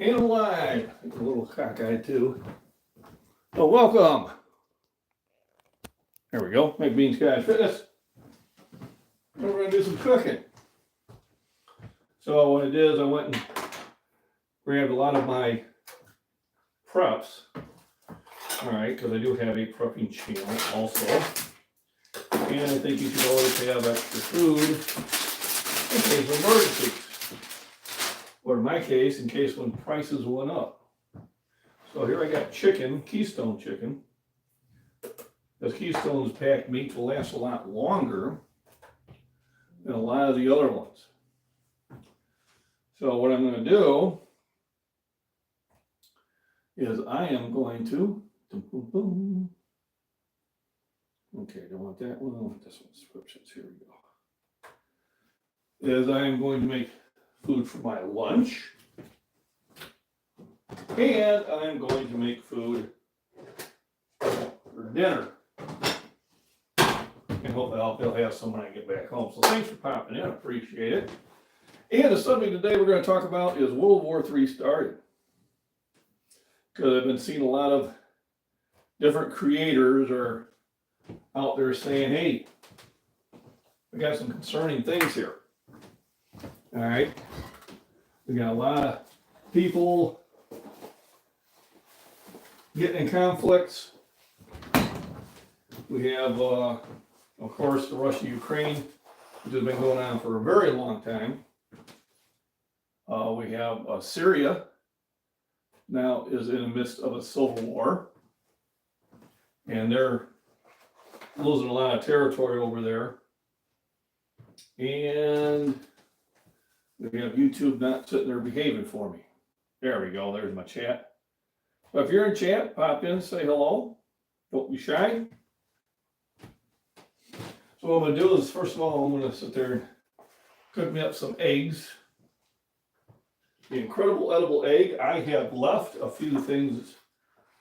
And live. A little cockeyed too. So welcome. There we go. MacBean Scottish Fitness. And we're going to do some cooking. So what I did is I went and grabbed a lot of my preps. Alright, because I do have a prepping channel also. And I think you should always have extra food in case of emergencies. Or in my case, in case when prices went up. So here I got chicken, Keystone chicken. This Keystone's packed meat will last a lot longer than a lot of the other ones. So what I'm going to do is I am going to, okay, don't want that one, I want this one, descriptions, here we go. Is I am going to make food for my lunch, and I'm going to make food for dinner. And hopefully they'll have some when I get back home. So thanks for popping in, I appreciate it. And the subject today we're going to talk about is World War III started. Because I've been seeing a lot of different creators are out there saying, hey, we got some concerning things here. All right, we got a lot of people getting in conflicts. We have, of course, the Russia-Ukraine, which has been going on for a very long time. We have Syria now is in the midst of a civil war, and they're losing a lot of territory over there. And we have YouTube not sitting there behaving for me. There we go. There's my chat. So if you're in chat, pop in, say hello. Don't be shy. So what I'm going to do is, first of all, I'm going to sit there and cook me up some eggs. The incredible edible egg. I have left a few things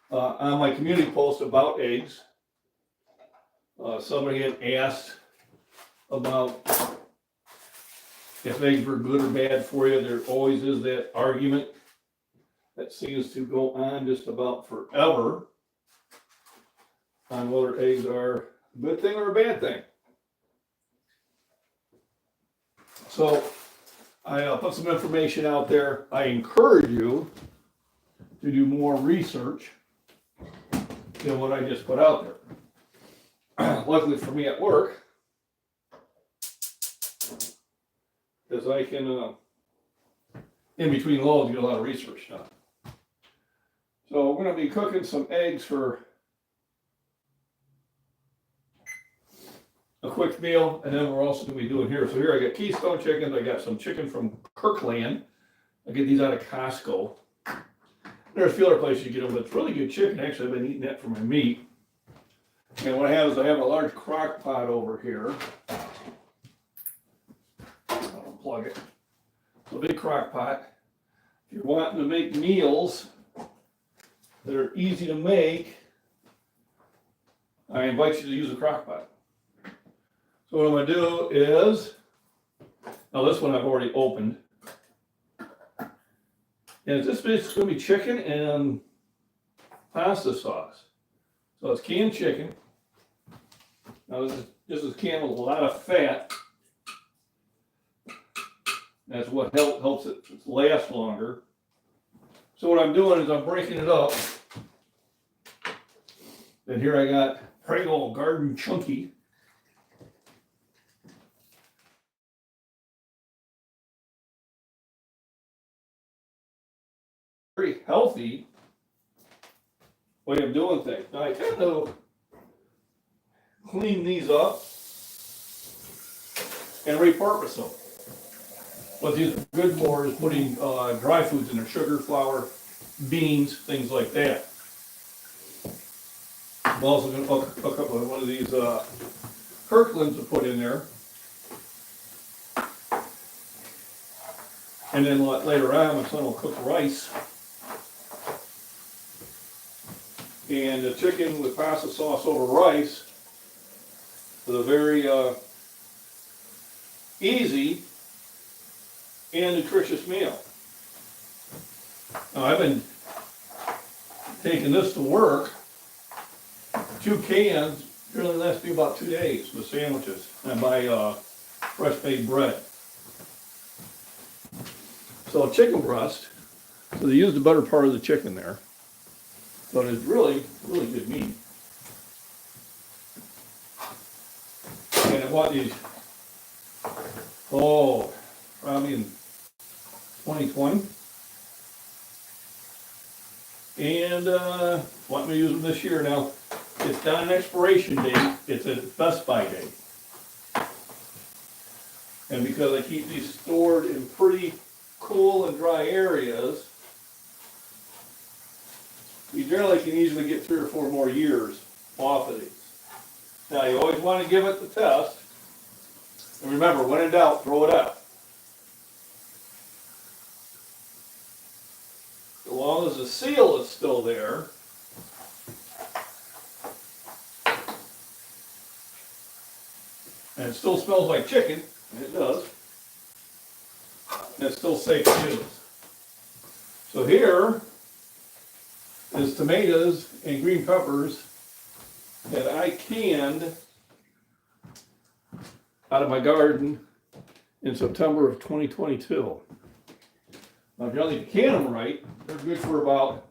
on my community post about eggs. Somebody had asked about if eggs were good or bad for you. There always is that argument that seems to go on just about forever on whether eggs are a good thing or a bad thing. So I put some information out there. I encourage you to do more research than what I just put out there. Luckily for me at work, because I can, in between loads, get a lot of research done. So we're going to be cooking some eggs for a quick meal, and then we're also going to be doing here. So here I got Keystone chickens. I got some chicken from Kirkland. I get these out of Costco. There's a few other places you get them, but it's really good chicken. Actually, I've been eating that for my meat. And what I have is I have a large crock pot over here. I'll unplug it. So a big crock pot. If you're wanting to make meals that are easy to make, I invite you to use a crock pot. So what I'm going to do is, now this one I've already opened. And this is going to be chicken and pasta sauce. So it's canned chicken. Now this is canned with a lot of fat. That's what helps it last longer. So what I'm doing is I'm breaking it up. And here I got Prego Garden Chunky. Very healthy way of doing things. Now I tend to clean these up and repurpose them. What these are good for is putting dry foods in there, sugar, flour, beans, things like that. I'm also going to hook up one of these Kirklands to put in there. And then later on, my son will cook rice. And the chicken with pasta sauce over rice is a very easy and nutritious meal. Now, I've been taking this to work. 2 cans really lasts me about 2 days with sandwiches. I buy fresh made bread. So chicken breast. So they use the better part of the chicken there. But it's really, really good meat. And I bought these, probably in 2020. And want me to use them this year. Now, it's not an expiration date, it's a Best By date. And because I keep these stored in pretty cool and dry areas, you generally can easily get 3 or 4 more years off of these. Now, you always want to give it the test. And remember, when in doubt, throw it out. As long as the seal is still there, and it still smells like chicken, and it does, and it's still safe to use. So here is tomatoes and green peppers that I canned out of my garden in September of 2022. Now, generally, if you can them right, they're good for about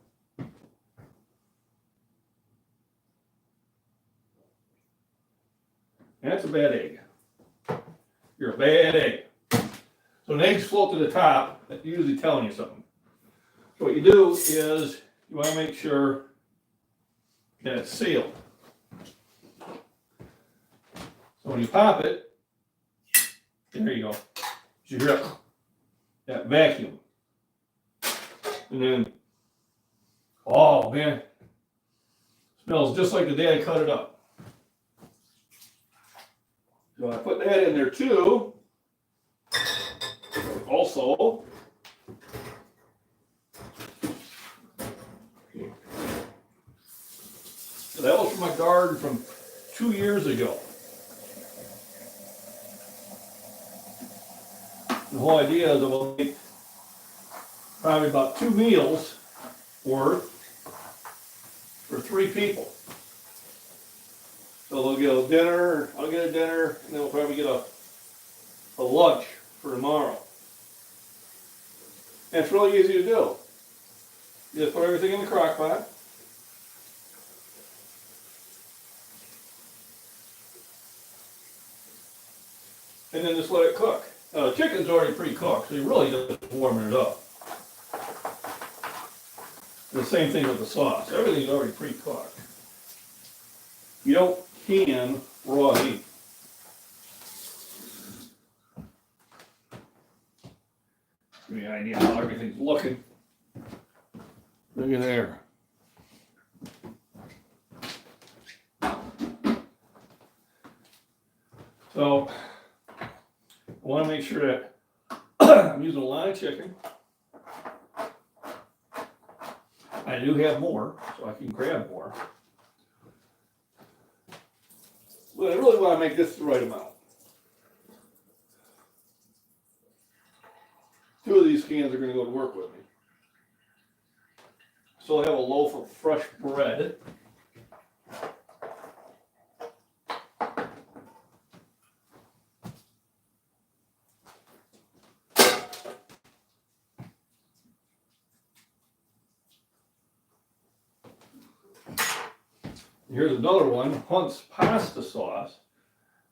that's a bad egg. You're a bad egg. So when eggs float to the top, that's usually telling you something. So what you do is you want to make sure that it's sealed. So when you pop it, there you go. You hear that vacuum. And then, oh man, smells just like the day I cut it up. So I put that in there too. Also, so that was from my garden from 2 years ago. The whole idea is we'll make probably about 2 meals worth for 3 people. So they'll get a dinner, I'll get a dinner, and then we'll probably get a lunch for tomorrow. And it's really easy to do. You just put everything in the crock pot. And then just let it cook. Now the chicken's already pre-cooked, so you really just warming it up. The same thing with the sauce. Everything's already pre-cooked. You don't can raw meat. Give me an idea how everything's looking. Look at there. So I want to make sure that I'm using a lot of chicken. I do have more, so I can grab more. But I really want to make this the right amount. 2 of these cans are going to go to work with me. So I have a loaf of fresh bread. Here's another one, Hunt's pasta sauce.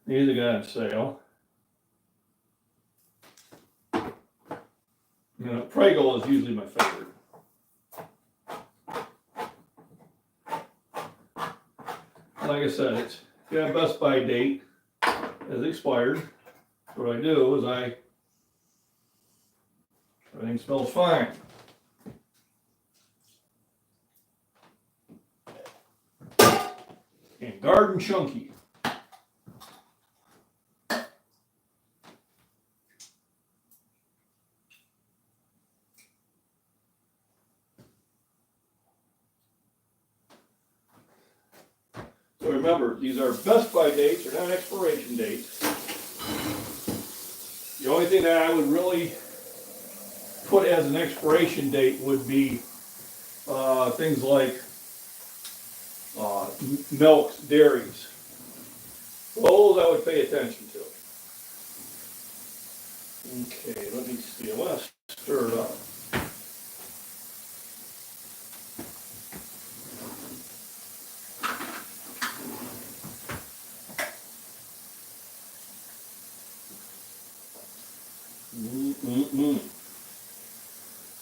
These are got on sale. You know, Prego is usually my favorite. Like I said, it's got a Best By date has expired. So what I do is everything smells fine. And Garden Chunky. So remember, these are Best By dates, they're not expiration dates. The only thing that I would really put as an expiration date would be things like milks, dairies. Those I would pay attention to. Okay, let me see. I want to stir it up.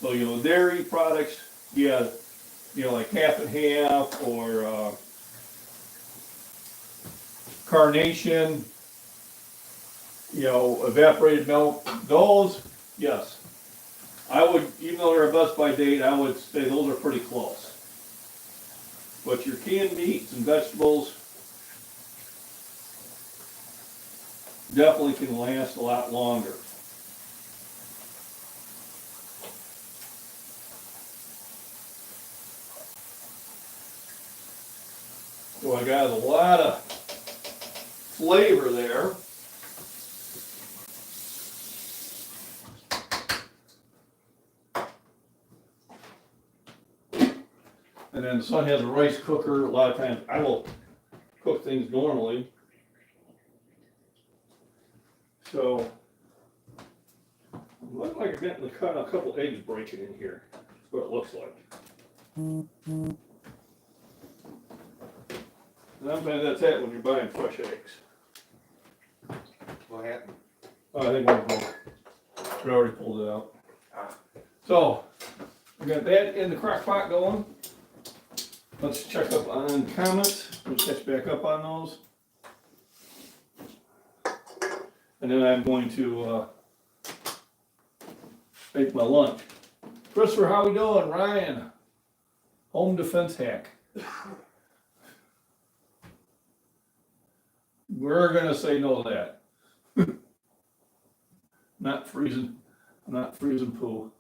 So, you know, dairy products, yeah, you know, like half and half or carnation, you know, evaporated milk, those, yes. I would, even though they're a bust by date, I would say those are pretty close. But your canned meats and vegetables definitely can last a lot longer. So I got a lot of flavor there. And then the son has a rice cooker. A lot of times I will cook things normally. So, looks like I'm getting a couple eggs breaking in here. That's what it looks like. And sometimes that's it when you're buying fresh eggs. What happened? Oh, I think one broke. We already pulled it out. So, we got that in the crock pot going. Let's check up on comments. We'll catch back up on those. And then I'm going to make my lunch. Christopher, how we doing? Ryan, home defense hack. We're gonna say no to that. Not freezing poo.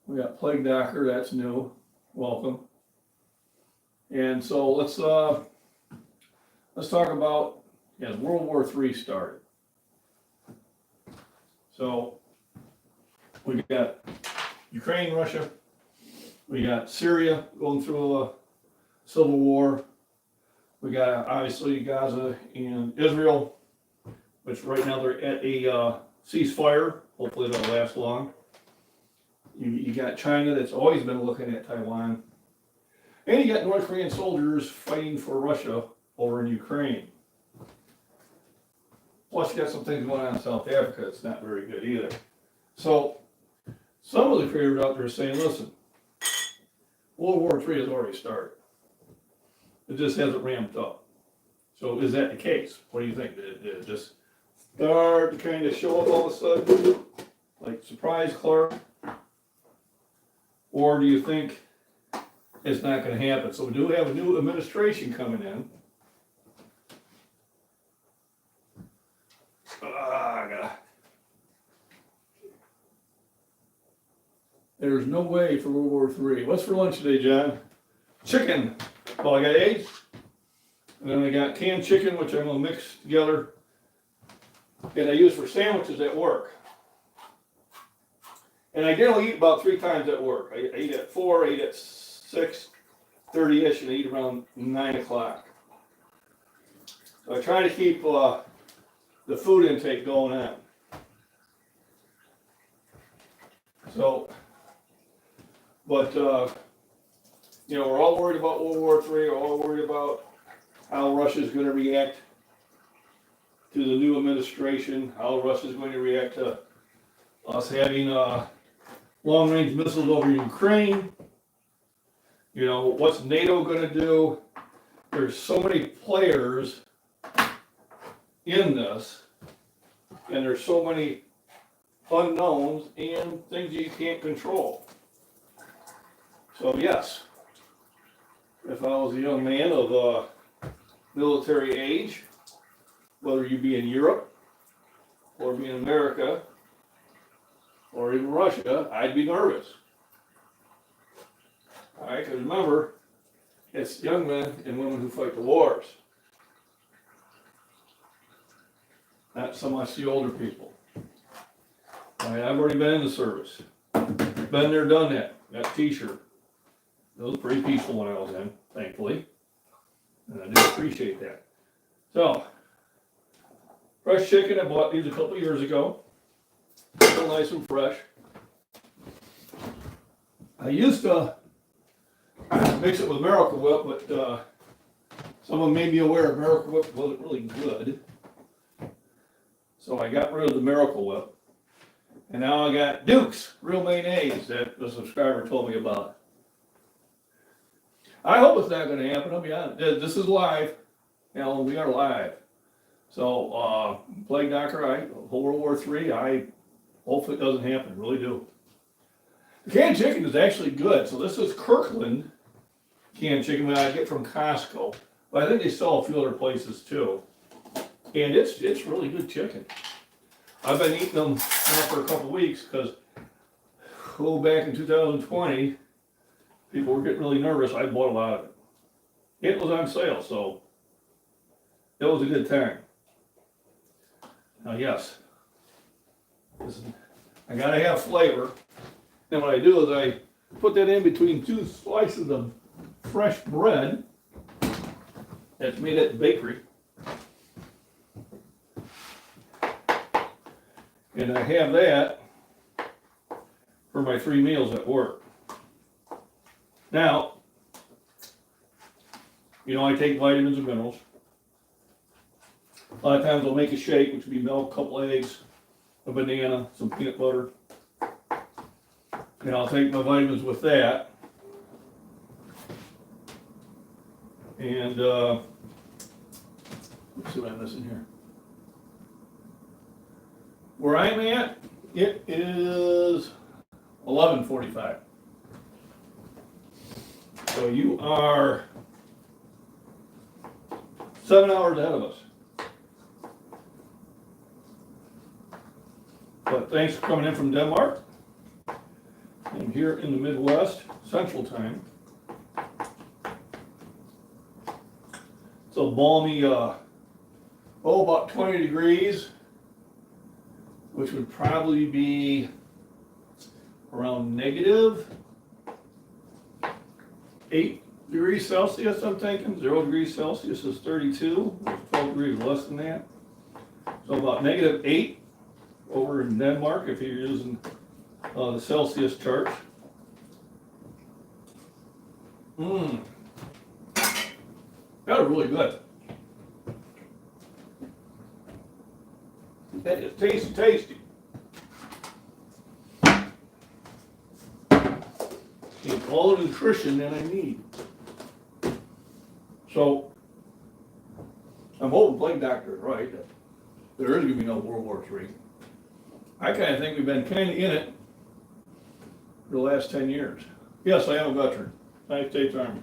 We got plague doctor, that's new. Welcome. And so let's talk about as World War III started. So we got Ukraine, Russia. We got Syria going through a civil war. We got obviously Gaza and Israel, which right now they're at a ceasefire. Hopefully that'll last long. You got China that's always been looking at Taiwan. And you got North Korean soldiers fighting for Russia over in Ukraine. Plus you got some things going on in South Africa that's not very good either. So some of the creators out there are saying, listen, World War III has already started. It just hasn't ramped up. So is that the case? What do you think? Did it just start to kind of show up all of a sudden? Like surprise Clark? Or do you think it's not going to happen? So we do have a new administration coming in. There's no way for World War III. What's for lunch today, John? Chicken. Well, I got eggs. And then I got canned chicken, which I'm going to mix together. And I use for sandwiches at work. And I generally eat about 3 times at work. I eat at 4, I eat at 6:30-ish, and I eat around 9 o'clock. So I try to keep the food intake going on. So, but, you know, we're all worried about World War III, we're all worried about how Russia's going to react to the new administration, how Russia's going to react to us having long-range missiles over Ukraine. You know, what's NATO going to do? There's so many players in this, and there's so many unknowns and things you can't control. So yes, if I was a young man of military age, whether you be in Europe or be in America or even Russia, I'd be nervous. All right, because remember, it's young men and women who fight the wars, not so much the older people. All right, I've already been in the service. Been there, done that. That t-shirt. It was pretty peaceful when I was in, thankfully. And I do appreciate that. So, fresh chicken, I bought these a couple years ago. Still nice and fresh. I used to mix it with Miracle Whip, but someone made me aware of Miracle Whip wasn't really good. So I got rid of the Miracle Whip. And now I got Duke's Real Mayonnaise that the subscriber told me about. I hope it's not going to happen, I'll be honest. This is live. We are live. So, Plague Doctor, whole World War III, I hope it doesn't happen, really do. The canned chicken is actually good. So this is Kirkland canned chicken that I get from Costco. But I think they sell a few other places too. And it's really good chicken. I've been eating them now for a couple weeks because, back in 2020, people were getting really nervous. I bought a lot of it. It was on sale, so it was a good time. Now, yes, I gotta have flavor. And what I do is I put that in between two slices of fresh bread that's made at the bakery. And I have that for my 3 meals at work. Now, I take vitamins and minerals. A lot of times I'll make a shake, which would be milk, a couple eggs, a banana, some peanut butter. And I'll take my vitamins with that. And let's see what I'm missing here. Where I'm at, it is 11:45. So you are 7 hours ahead of us. But thanks for coming in from Denmark. I'm here in the Midwest, Central Time. It's a balmy, about 20 degrees, which would probably be around -8 degrees Celsius, I'm thinking. 0 degrees Celsius is 32, 12 degrees less than that. So about -8 over in Denmark if you're using the Celsius chart. That was really good. That is tasty, tasty. It's all the nutrition that I need. So, I'm hoping Plague Doctor is right. There is going to be no World War III. I kind of think we've been kind of in it for the last 10 years. Yes, I am a veteran. United States Army.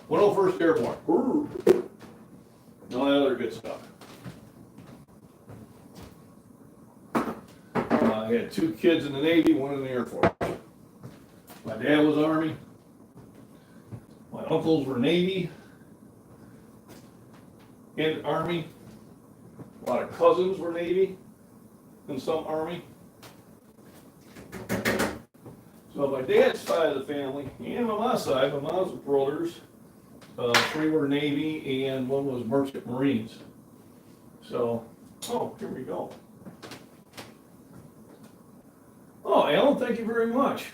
101st Airborne. And all that other good stuff. I had 2 kids in the Navy, 1 in the Air Force. My dad was Army. My uncles were Navy and Army. A lot of cousins were Navy and some Army. So my dad's side of the family and on my side, my mom's brothers, 3 were Navy and 1 was Merchant Marines. So, here we go. Oh, Alan, thank you very much.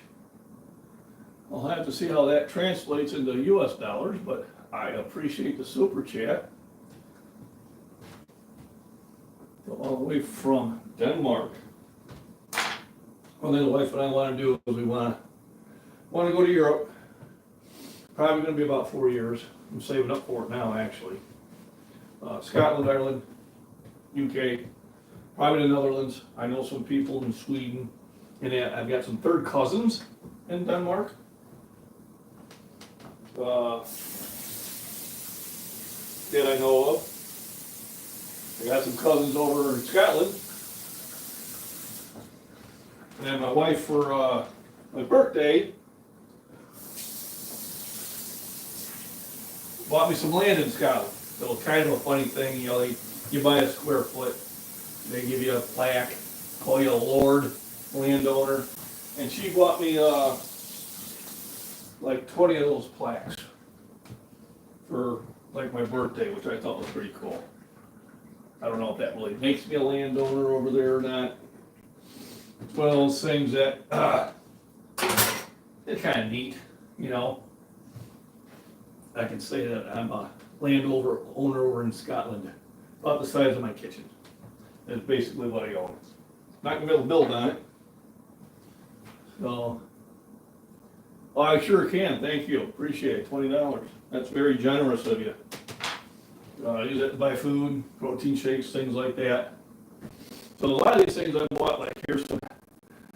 I'll have to see how that translates into US dollars, but I appreciate the super chat. All the way from Denmark. Well, then the wife and I want to do is we want to go to Europe. Probably going to be about 4 years. I'm saving up for it now, actually. Scotland, Ireland, UK, probably the Netherlands. I know some people in Sweden. And I've got some third cousins in Denmark. That I know of. I got some cousins over in Scotland. And my wife, for my birthday, bought me some land in Scotland. So kind of a funny thing, you buy a square foot, they give you a plaque, call you a lord, landowner. And she bought me like 20 of those plaques for like my birthday, which I thought was pretty cool. I don't know if that really makes me a landowner over there or not. It's one of those things that it's kind of neat, you know. I can say that I'm a landowner over in Scotland, about the size of my kitchen. That's basically what I own. Not gonna be able to build on it. So, oh, I sure can. Thank you. Appreciate it. $20. That's very generous of you. I use it to buy food, protein shakes, things like that. So a lot of these things I bought, like here's some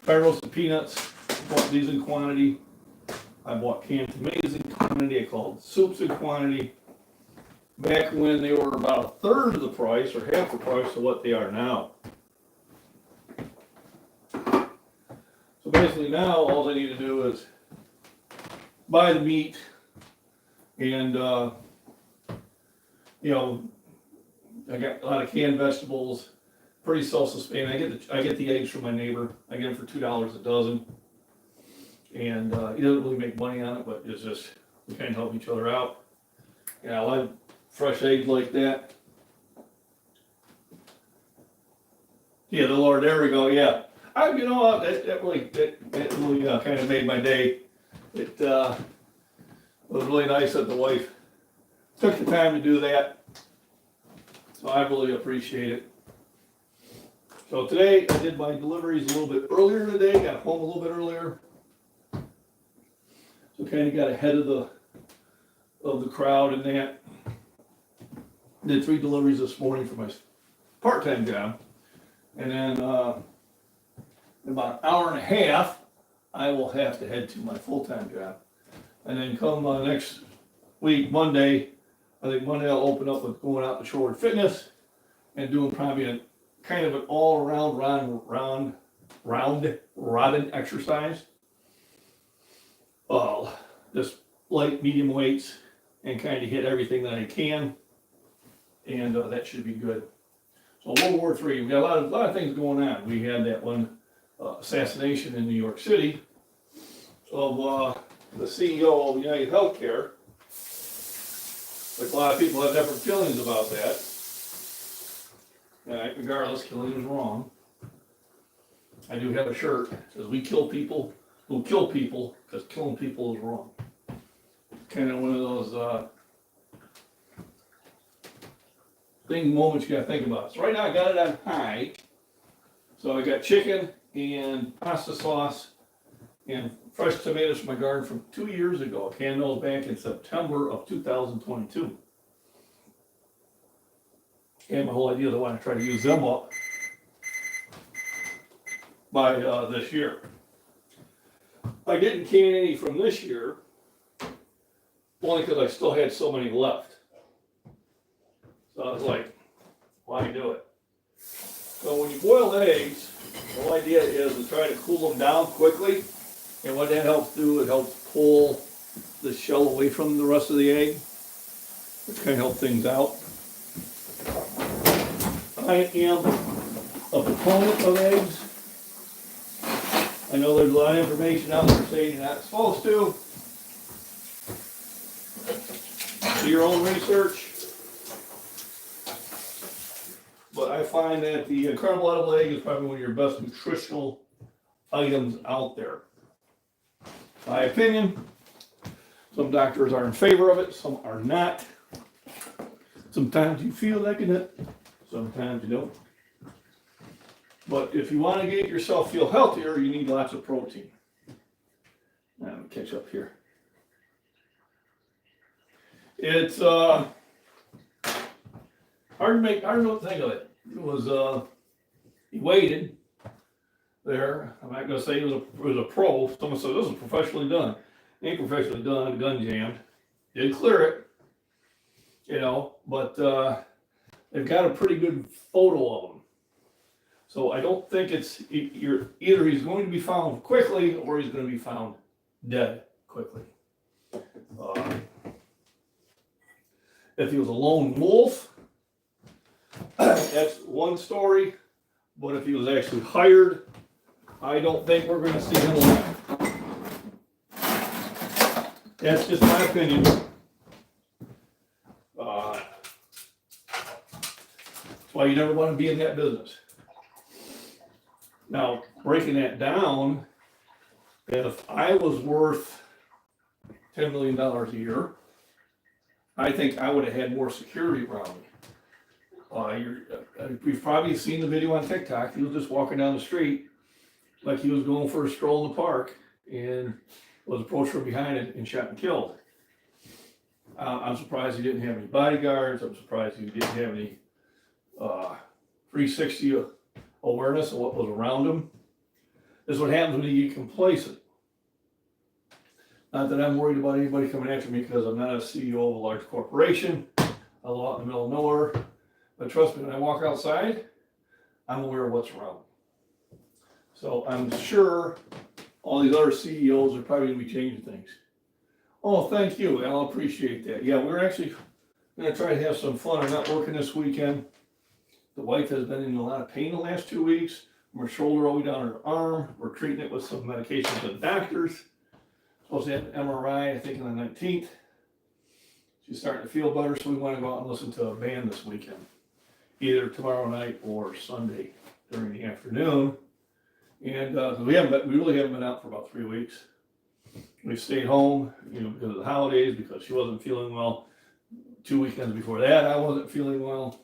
fire roasted peanuts. Bought these in quantity. I bought canned tomatoes in quantity. I called soups in quantity. Back when they were about a third of the price or half the price of what they are now. So basically now all I need to do is buy the meat and you know, I got a lot of canned vegetables, pretty self-sustaining. I get the eggs from my neighbor. I get them for $2 a dozen, and he doesn't really make money on it, but it's just we kind of help each other out. And I like fresh eggs like that. Yeah, the Lord, there we go. Yeah, you know that really kind of made my day. It was really nice that the wife took the time to do that, so I really appreciate it. So today I did my deliveries a little bit earlier today, got home a little bit earlier. So kind of got ahead of the crowd and that. Did 3 deliveries this morning for my part-time job. And then in about an hour and a half, I will have to head to my full-time job. And then come next week, Monday, I think Monday I'll open up with going out to Shore Fitness and doing probably a kind of an all-around round robin exercise. Just light, medium weights, and kind of hit everything that I can, and that should be good. So World War III, we got a lot of things going on. We had that one assassination in New York City of the CEO of United Healthcare. Like a lot of people have different feelings about that. Regardless, killing is wrong. I do have a shirt that says we kill people who kill people because killing people is wrong. Kind of one of those moments you gotta think about. So right now I got it on high. So I got chicken and pasta sauce and fresh tomatoes from my garden from 2 years ago. I canned those back in September of 2022. And my whole idea is I want to try to use them up by this year. I didn't can any from this year, only because I still had so many left. So I was like, why do it? So when you boil eggs, the whole idea is to try to cool them down quickly. And what that helps do, it helps pull the shell away from the rest of the egg, which kind of helps things out. I am a proponent of eggs. I know there's a lot of information out there saying you're not supposed to. Do your own research. But I find that the caramel edible egg is probably one of your best nutritional items out there. My opinion, some doctors are in favor of it, some are not. Sometimes you feel like it, sometimes you don't. But if you want to get yourself feel healthier, you need lots of protein. Now, let me catch up here. It's hard to know what to think of it. It was he waited there. I'm not gonna say it was a pro. Someone said this is professionally done. It ain't professionally done, gun jammed. Did clear it, you know, but they've got a pretty good photo of him. So I don't think it's either he's going to be found quickly or he's going to be found dead quickly. If he was a lone wolf, that's one story. But if he was actually hired I don't think we're going to see him alive. That's just my opinion. That's why you never want to be in that business. Now, breaking that down, if I was worth $10 million a year, I think I would have had more security around me. You've probably seen the video on TikTok. He was just walking down the street like he was going for a stroll in the park and was approached from behind and shot and killed. I'm surprised he didn't have any bodyguards. I'm surprised he didn't have any 360 awareness of what was around him. This is what happens when you get complacent. Not that I'm worried about anybody coming after me because I'm not a CEO of a large corporation. I live out in the middle of nowhere. But trust me, when I walk outside, I'm aware of what's around me. So I'm sure all these other CEOs are probably going to be changing things. Oh, thank you. I'll appreciate that. Yeah, we're actually going to try to have some fun. I'm not working this weekend. The wife has been in a lot of pain the last 2 weeks. From her shoulder all the way down her arm. We're treating it with some medications and doctors. Supposed to have an MRI, I think, on the 19th. She's starting to feel better, so we want to go out and listen to a band this weekend. Either tomorrow night or Sunday during the afternoon. And we really haven't been out for about 3 weeks. We stayed home, because of the holidays, because she wasn't feeling well. 2 weekends before that, I wasn't feeling well.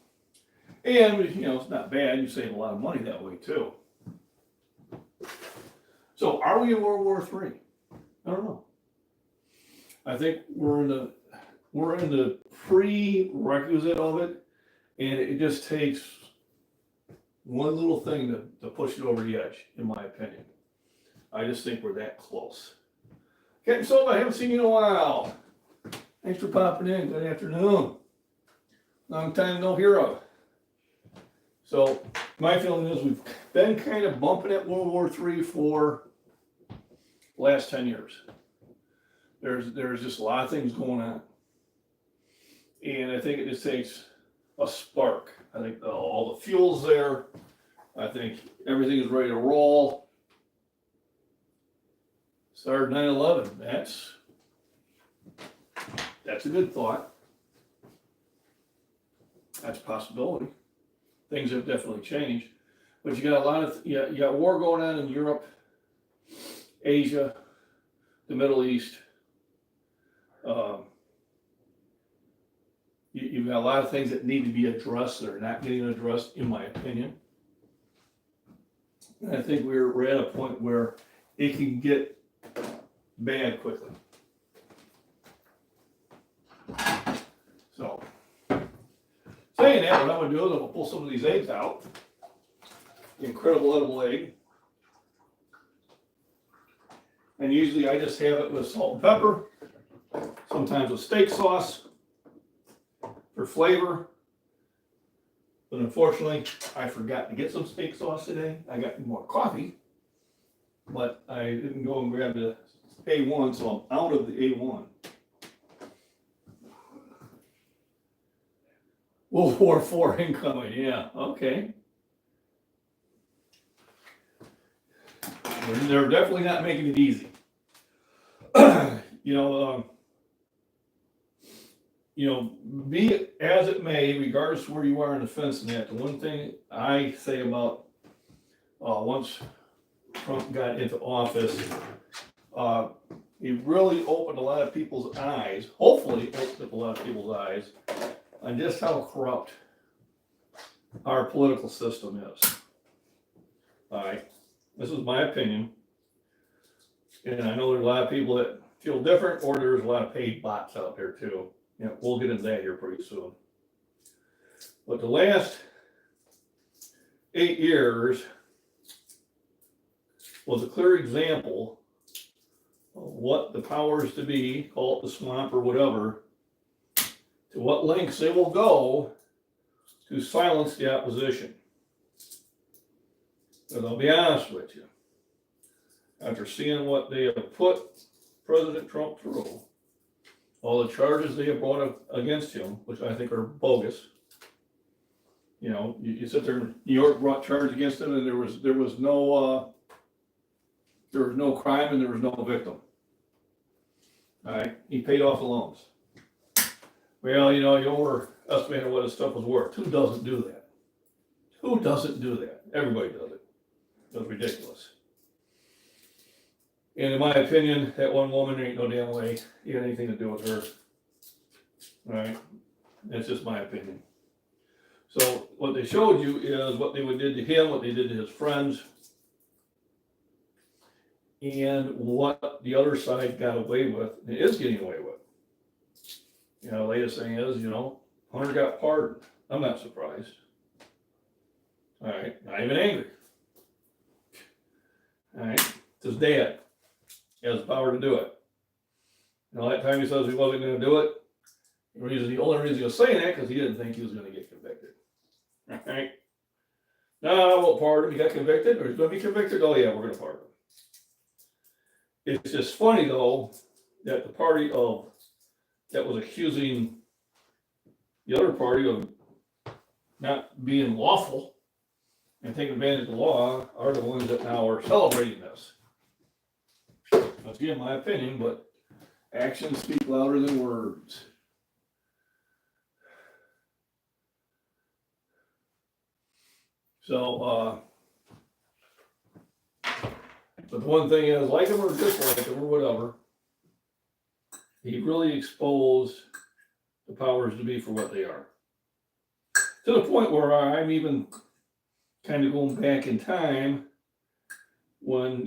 And, it's not bad. You save a lot of money that way, too. So, are we in World War III? I don't know. I think we're in the prerequisite of it, and it just takes one little thing to push it over the edge, in my opinion. I just think we're that close. Captain Silva, I haven't seen you in a while. Thanks for popping in. Good afternoon. Long time no hero. So my feeling is we've been kind of bumping at World War III for the last 10 years. There's just a lot of things going on. And I think it just takes a spark. I think all the fuel's there. I think everything is ready to roll. Started 9/11. That's a good thought. That's a possibility. Things have definitely changed. But you got you got war going on in Europe, Asia, the Middle East. You've got a lot of things that need to be addressed that are not getting addressed, in my opinion. And I think we're at a point where it can get bad quickly. So, saying that, what I'm going to do is I'm going to pull some of these eggs out. The incredible edible egg. And usually I just have it with salt and pepper, sometimes with steak sauce for flavor. But unfortunately, I forgot to get some steak sauce today. I got more coffee, but I didn't go and grab the A1, so I'm out of the A1. World War IV incoming, yeah, okay. They're definitely not making it easy. Be it as it may, regardless of where you are in the fence net, the one thing I say about once Trump got into office, he really opened a lot of people's eyes, hopefully opened up a lot of people's eyes, on just how corrupt our political system is. All right, this is my opinion. And I know there's a lot of people that feel different, or there's a lot of paid bots out there too. We'll get into that here pretty soon. But the last 8 years was a clear example of what the powers to be, call it the swamp or whatever, to what lengths they will go to silence the opposition. But I'll be honest with you, after seeing what they have put President Trump through, all the charges they have brought up against him, which I think are bogus. You sit there, New York brought charges against him, and there was no there was no crime and there was no victim. All right, he paid off the loans. Well, you overestimated what his stuff was worth. Who doesn't do that? Who doesn't do that? Everybody does it. It's ridiculous. And in my opinion, that one woman, there ain't no damn way he had anything to do with her. All right, that's just my opinion. So what they showed you is what they did to him, what they did to his friends, and what the other side got away with, and is getting away with. Latest thing is, Hunter got pardoned. I'm not surprised. All right, not even angry. All right, it's his dad. He has the power to do it. That time he says he wasn't going to do it. The only reason he was saying that because he didn't think he was going to get convicted. All right. No, I won't pardon him. He got convicted, or he's going to be convicted. Oh yeah, we're going to pardon him. It's just funny though that the party that was accusing the other party of not being lawful and taking advantage of the law are the ones that now are celebrating this. That's again my opinion, but actions speak louder than words. So, but the one thing is, like him or dislike him or whatever, he really exposed the powers to be for what they are. To the point where I'm even kind of going back in time when,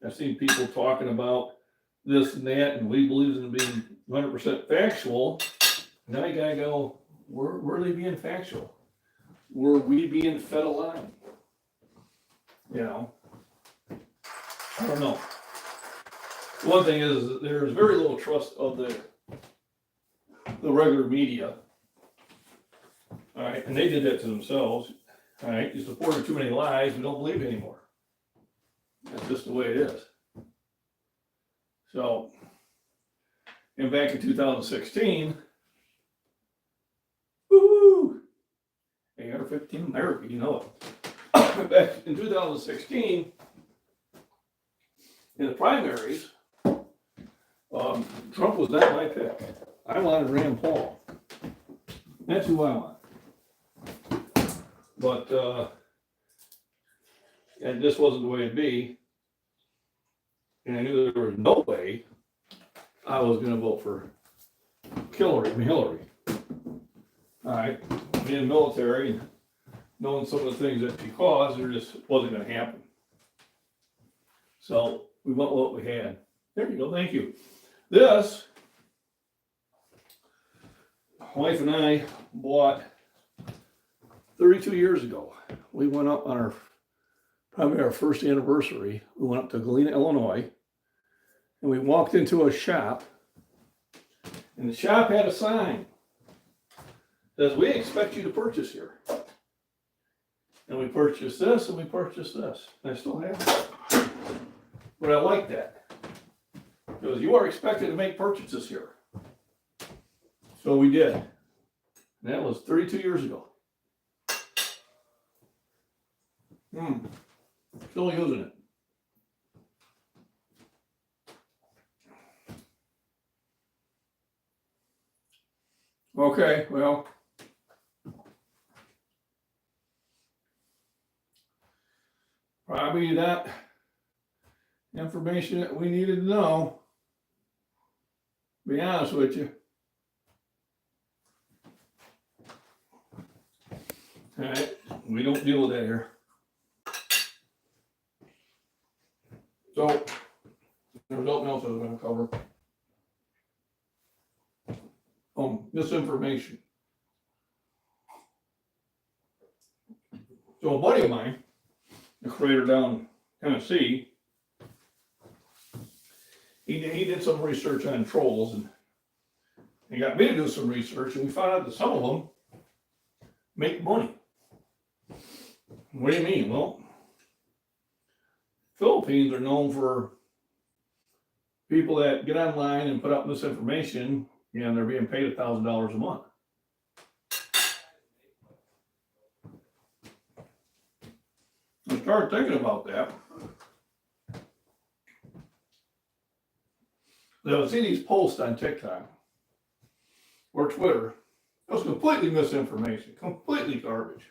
I've seen people talking about this and that, and we believe in being 100% factual. Now you gotta go, were they being factual? Were we being fed a lie? I don't know. One thing is that there's very little trust of the regular media. All right, and they did that to themselves. All right, you supported too many lies, we don't believe anymore. That's just the way it is. So, and back in 2016, woo, AR-15 America, it. Back in 2016, in the primaries, Trump was not my pick. I wanted Rand Paul. That's who I want. But, and this wasn't the way it'd be. And I knew there was no way I was going to vote for Hillary. All right, being military and knowing some of the things that she caused, there just wasn't going to happen. So we went with what we had. There you go, thank you. This, my wife and I bought 32 years ago. We went up on probably our first anniversary. We went up to Galena, Illinois, and we walked into a shop, and the shop had a sign that says, "We expect you to purchase here." And we purchased this, and we purchased this. And I still have it. But I like that. Because you are expected to make purchases here. So we did. And that was 32 years ago. Still using it. Okay, well. Probably that information that we needed to know. Be honest with you. All right, we don't deal with that here. So, there's nothing else I was going to cover. Misinformation. So a buddy of mine, a creator down in Tennessee, he did some research on trolls, and he got me to do some research, and we found out that some of them make money. What do you mean? Well, Philippines are known for people that get online and put up misinformation, and they're being paid $1,000 a month. I started thinking about that. that I would see these posts on TikTok or Twitter. It was completely misinformation, completely garbage.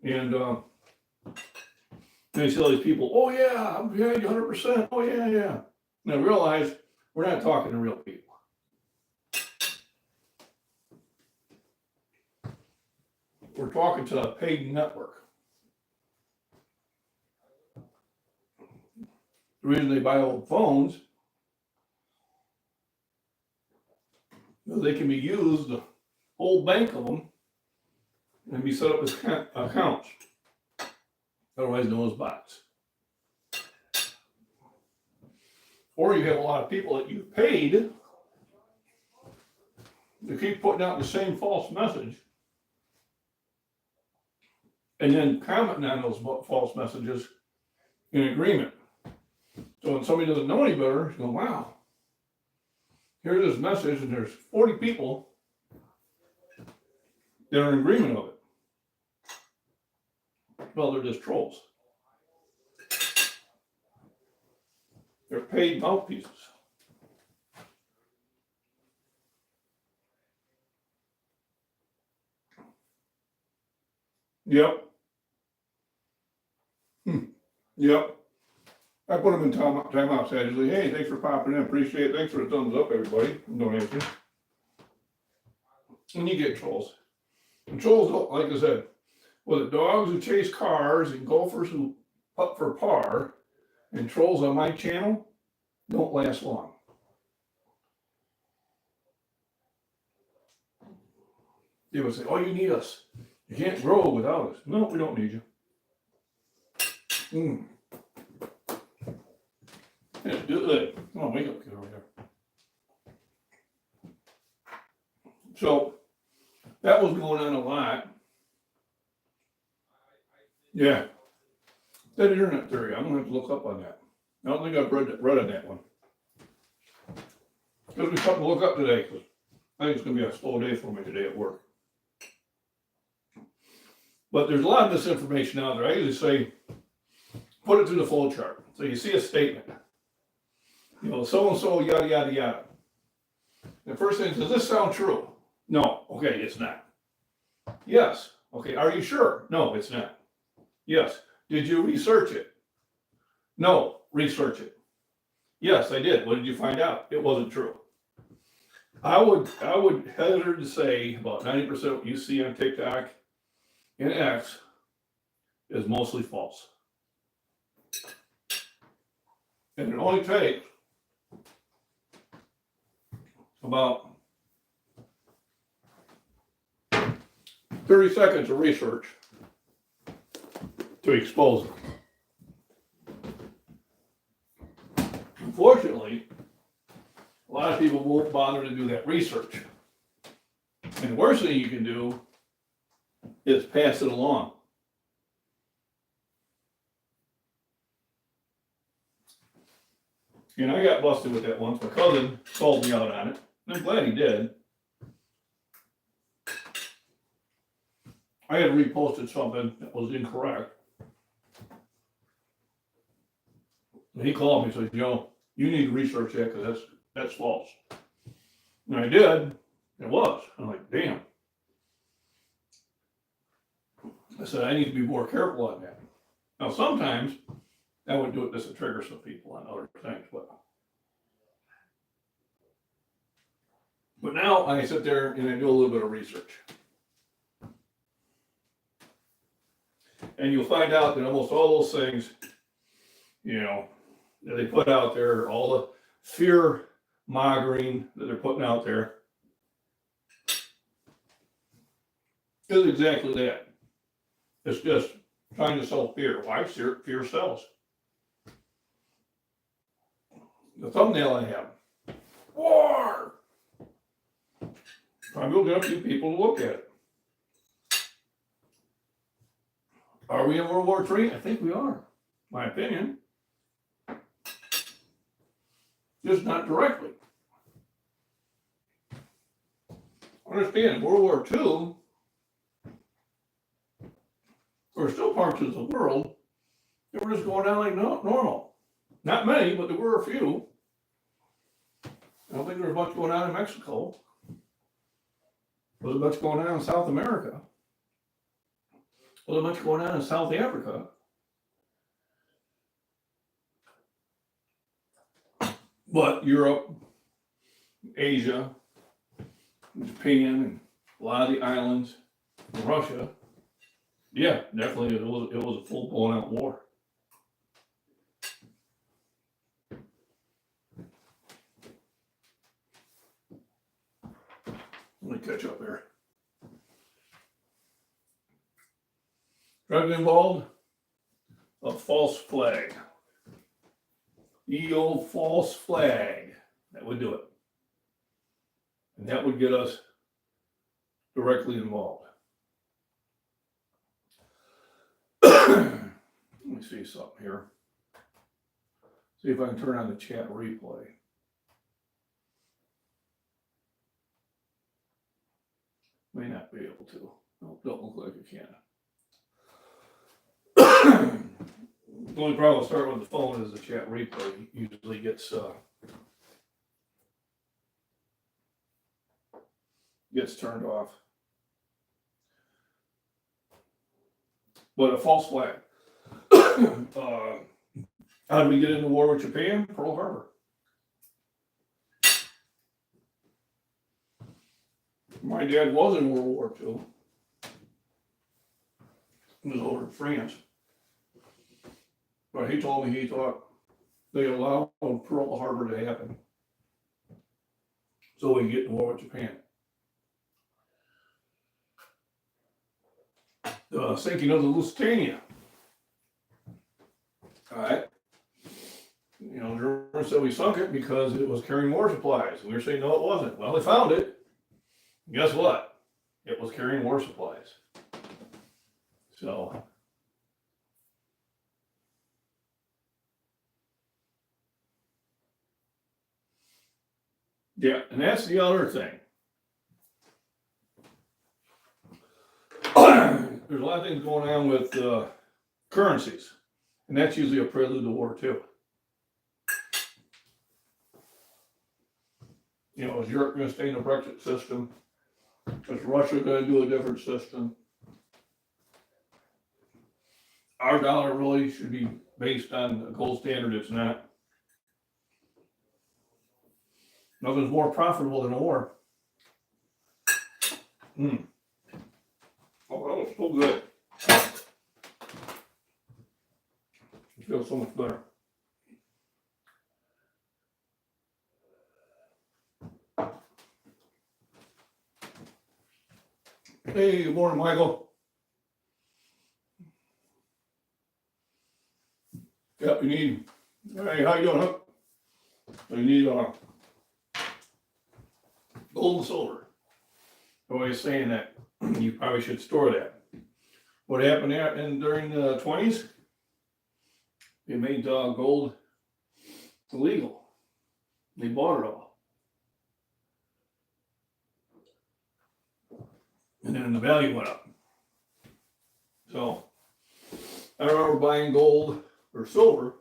And you see all these people, oh yeah, I'm behind you 100%, oh yeah, yeah. And I realize we're not talking to real people. We're talking to a paid network. The reason they buy old phones is they can be used, the whole bank of them, and be set up as accounts, otherwise known as bots. Or you have a lot of people that you've paid to keep putting out the same false message and then commenting on those false messages in agreement. So when somebody doesn't know any better, you go, wow, here's this message and there's 40 people that are in agreement of it. Well, they're just trolls. They're paid mouthpieces. Yep. Yep. I put them in timeout sadly. Hey, thanks for popping in. Appreciate it. Thanks for the thumbs up, everybody. Donation. And you get trolls. And trolls, like I said, whether dogs who chase cars and golfers who putt for par and trolls on my channel don't last long. They would say, oh, you need us. You can't grow without us. No, we don't need you. Yeah, do it. Oh, wake up, kid over there. So that was going on a lot. Yeah. That internet theory, I'm gonna have to look up on that. I don't think I've read on that one. Gives me something to look up today, because I think it's gonna be a slow day for me today at work. But there's a lot of misinformation out there. I usually say, put it through the flow chart. So you see a statement. You know, so-and-so, yada, yada, yada. The first thing, does this sound true? No. Okay, it's not. Yes. Okay, are you sure? No, it's not. Yes. Did you research it? No, research it. Yes, I did. What did you find out? It wasn't true. I would hazard to say about 90% of what you see on TikTok and X is mostly false. And it only takes about 30 seconds of research to expose it. Unfortunately, a lot of people won't bother to do that research. And the worst thing you can do is pass it along. And I got busted with that once. My cousin called me out on it. And I'm glad he did. I had reposted something that was incorrect. And he called me and said, you need to research that because that's false. And I did. It was. I'm like, damn. I said, I need to be more careful on that. Now, sometimes I would do it just to trigger some people on other things, but now I sit there and I do a little bit of research. And you'll find out that almost all those things, that they put out there, all the fear mongering that they're putting out there, is exactly that. It's just trying to sell fear. Why? Fear sells. The thumbnail I have, war. I will get a few people to look at it. Are we in World War III? I think we are, my opinion. Just not directly. Understand, in World War II, there were still parts of the world that were just going down like normal. Not many, but there were a few. I don't think there was much going on in Mexico. There wasn't much going on in South America. There wasn't much going on in South Africa. But Europe, Asia, Japan, and a lot of the islands, Russia, yeah, definitely it was a full blown out war. Let me catch up here. Drug involved? A false flag. The old false flag. That would do it. And that would get us directly involved. Let me see something here. See if I can turn on the chat replay. May not be able to. No, don't look like I can. The only problem with starting with the phone is the chat replay usually gets turned off. But a false flag. How did we get into war with Japan? Pearl Harbor. My dad was in World War II. He was over in France. But he told me he thought they allowed Pearl Harbor to happen so we could get in war with Japan. The sinking of the Lusitania. All right. You know, the Germans said we sunk it because it was carrying war supplies. We were saying, no, it wasn't. Well, they found it. Guess what? It was carrying war supplies. So, yeah, and that's the other thing. There's a lot of things going on with currencies, and that's usually a prelude to war too. You know, is Europe going to stay in the Brexit system? Is Russia going to do a different system? Our dollar really should be based on a gold standard. It's not. Nothing's more profitable than a war. Oh, that was so good. It feels so much better. Hey, good morning, Michael. Yep, you need. Hey, how you doing, huh? You need gold and silver. Always saying that you probably should store that. What happened during the 20s? They made gold illegal. They bought it all. And then the value went up. So, I remember buying gold or silver.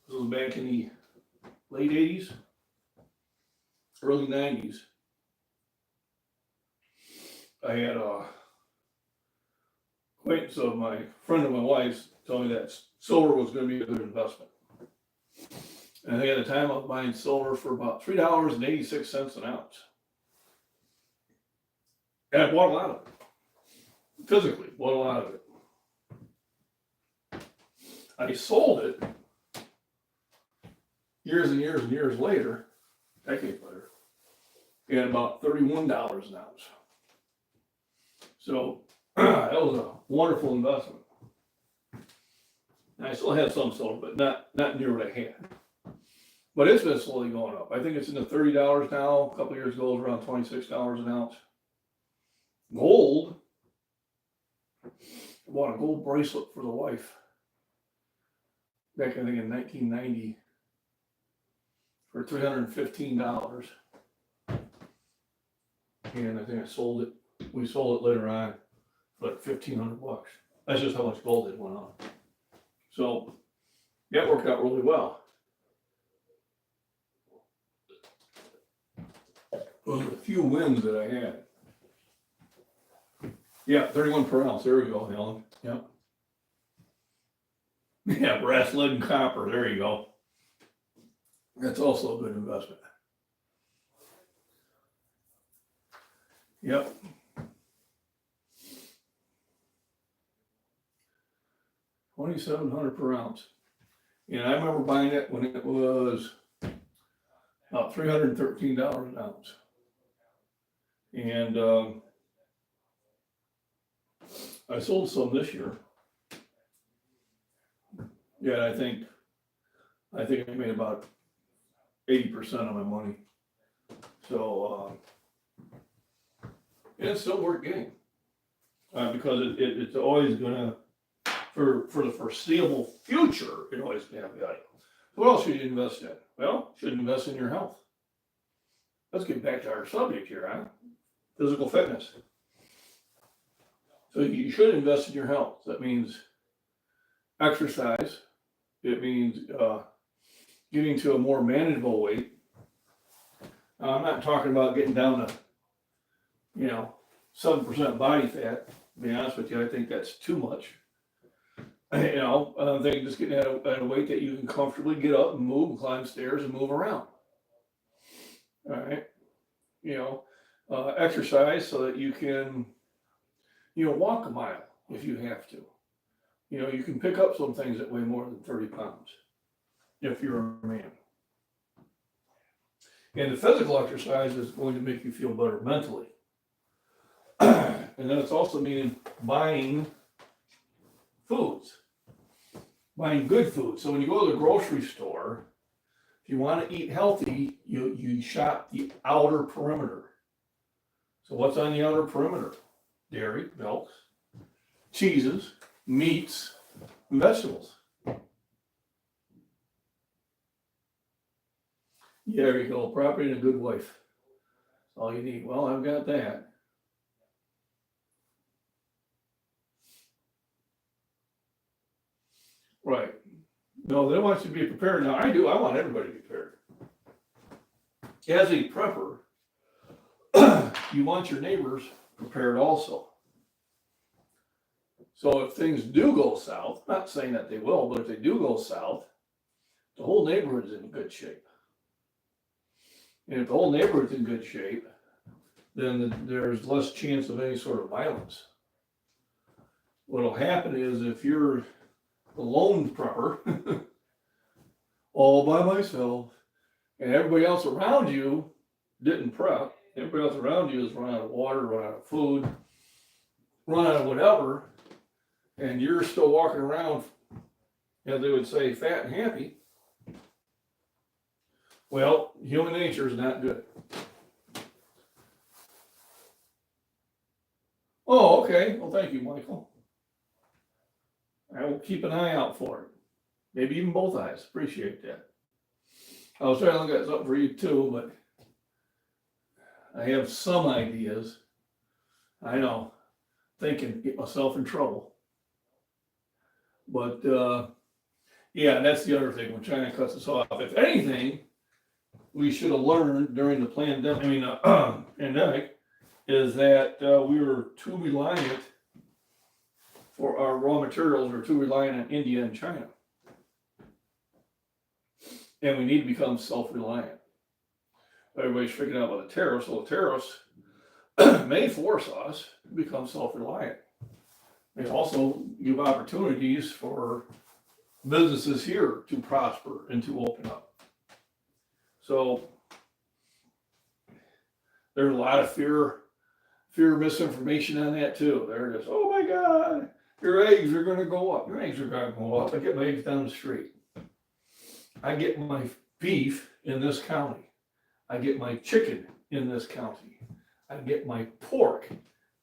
This was back in the late 80s, early 90s. I had a acquaintance of my friend of my wife's tell me that silver was going to be a good investment. And I think at the time I was buying silver for about $3.86 an ounce. And I bought a lot of it. Physically, bought a lot of it. I sold it years and years and years later, decades later, at about $31 an ounce. So that was a wonderful investment. And I still have some silver, but not near what I had. But it's been slowly going up. I think it's in the $30 now. A couple of years ago, it was around $26 an ounce. Gold. I bought a gold bracelet for the wife back, I think, in 1990 for $315. And I think I sold it. We sold it later on for like $1,500. That's just how much gold it went on. So that worked out really well. was a few wins that I had. Yeah, 31 per ounce. There we go, Helen. Yep. Yeah, brass, lead, and copper. There you go. That's also a good investment. Yep. $2,700 per ounce. And I remember buying it when it was about $313 an ounce. And I sold some this year. Yeah, I think I made about 80% of my money. So and it's still worth getting because it's always gonna for the foreseeable future, it always gonna have value. What else should you invest in? Well, you should invest in your health. Let's get back to our subject here, huh? Physical fitness. So you should invest in your health. That means exercise. It means getting to a more manageable weight. I'm not talking about getting down to, 7% body fat. To be honest with you, I think that's too much. I'm thinking just getting at a weight that you can comfortably get up and move and climb stairs and move around. All right. Exercise so that you can, walk a mile if you have to. You can pick up some things that weigh more than 30 pounds if you're a man. And the physical exercise is going to make you feel better mentally. And then it's also meaning buying foods, buying good food. So when you go to the grocery store, if you want to eat healthy, you shop the outer perimeter. So what's on the outer perimeter? Dairy, milks, cheeses, meats, and vegetables. Yeah, there you go. Property and a good wife. That's all you need. Well, I've got that. Right. No, they want you to be prepared. Now, I do. I want everybody to be prepared. As a prepper, you want your neighbors prepared also. So if things do go south, not saying that they will, but if they do go south, the whole neighborhood is in good shape. And if the whole neighborhood's in good shape, then there's less chance of any sort of violence. What'll happen is if you're the lone prepper, all by myself, and everybody else around you didn't prep, everybody else around you is run out of water, run out of food, run out of whatever, and you're still walking around, as they would say, fat and happy. Well, human nature is not good. Oh, okay. Well, thank you, Michael. I will keep an eye out for it. Maybe even both eyes. Appreciate that. I was trying to look at something for you too, but I have some ideas. I know. Thinking, get myself in trouble. But yeah, that's the other thing when China cuts us off. If anything, we should have learned during the pandemic is that we were too reliant for our raw materials. We're too reliant on India and China. And we need to become self-reliant. Everybody's freaking out about the tariffs. Well, the tariffs may force us to become self-reliant. They also give opportunities for businesses here to prosper and to open up. So there's a lot of fear, misinformation on that too. They're just, oh my God, your eggs are going to go up. Your eggs are going to go up. I get my eggs down the street. I get my beef in this county. I get my chicken in this county. I get my pork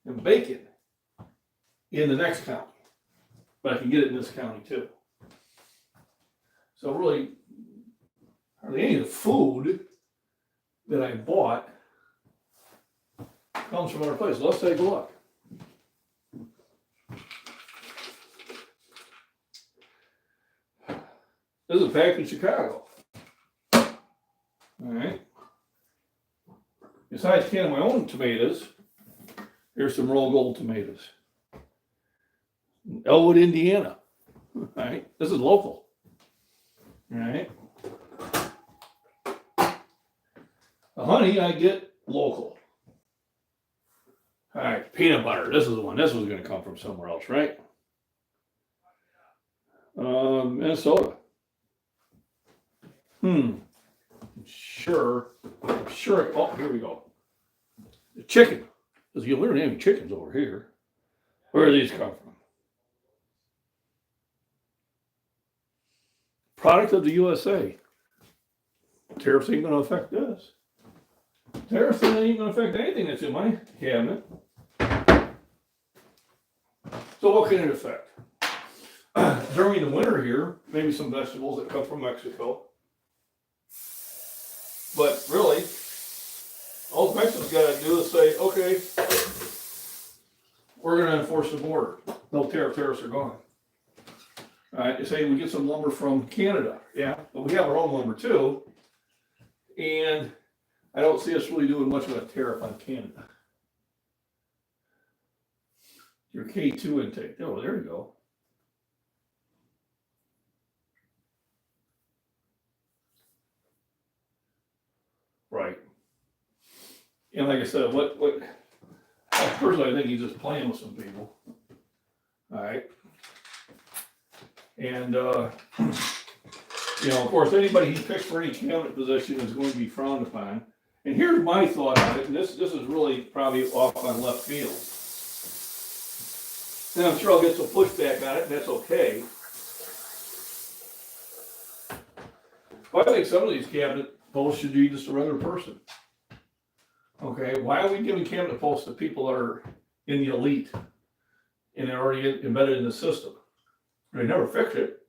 and bacon in the next county. But I can get it in this county too. So really, hardly any of the food that I bought comes from other places. Let's take a look. This is a pack in Chicago. All right. besides canning my own tomatoes, here's some Roll Gold tomatoes. Elwood, Indiana. All right, this is local. All right. The honey I get local. All right, peanut butter. This is the one. This was going to come from somewhere else, right? Minnesota. Sure. Oh, here we go. The chicken. Because you learn any chickens over here. Where do these come from? Product of the USA. Tariffs ain't going to affect this. Tariffs ain't going to affect anything that's in my cabinet. So what can it affect? During the winter here, maybe some vegetables that come from Mexico. But really, all Mexico's got to do is say, okay, we're going to enforce the border. No tariffs are gone. All right, they say we get some lumber from Canada. Yeah, but we have our own lumber too. And I don't see us really doing much of a tariff on Canada. Your K2 intake. Oh, there you go. Right. And like I said, personally, I think he's just playing with some people. All right. And, of course, anybody he picks for any cabinet position is going to be frowned upon. And here's my thought on it, and this is really probably off on left field. And I'm sure I'll get some pushback on it, and that's okay. But I think some of these cabinet posts should be just a regular person. Okay, why are we giving cabinet posts to people that are in the elite and they're already embedded in the system? They never fix it.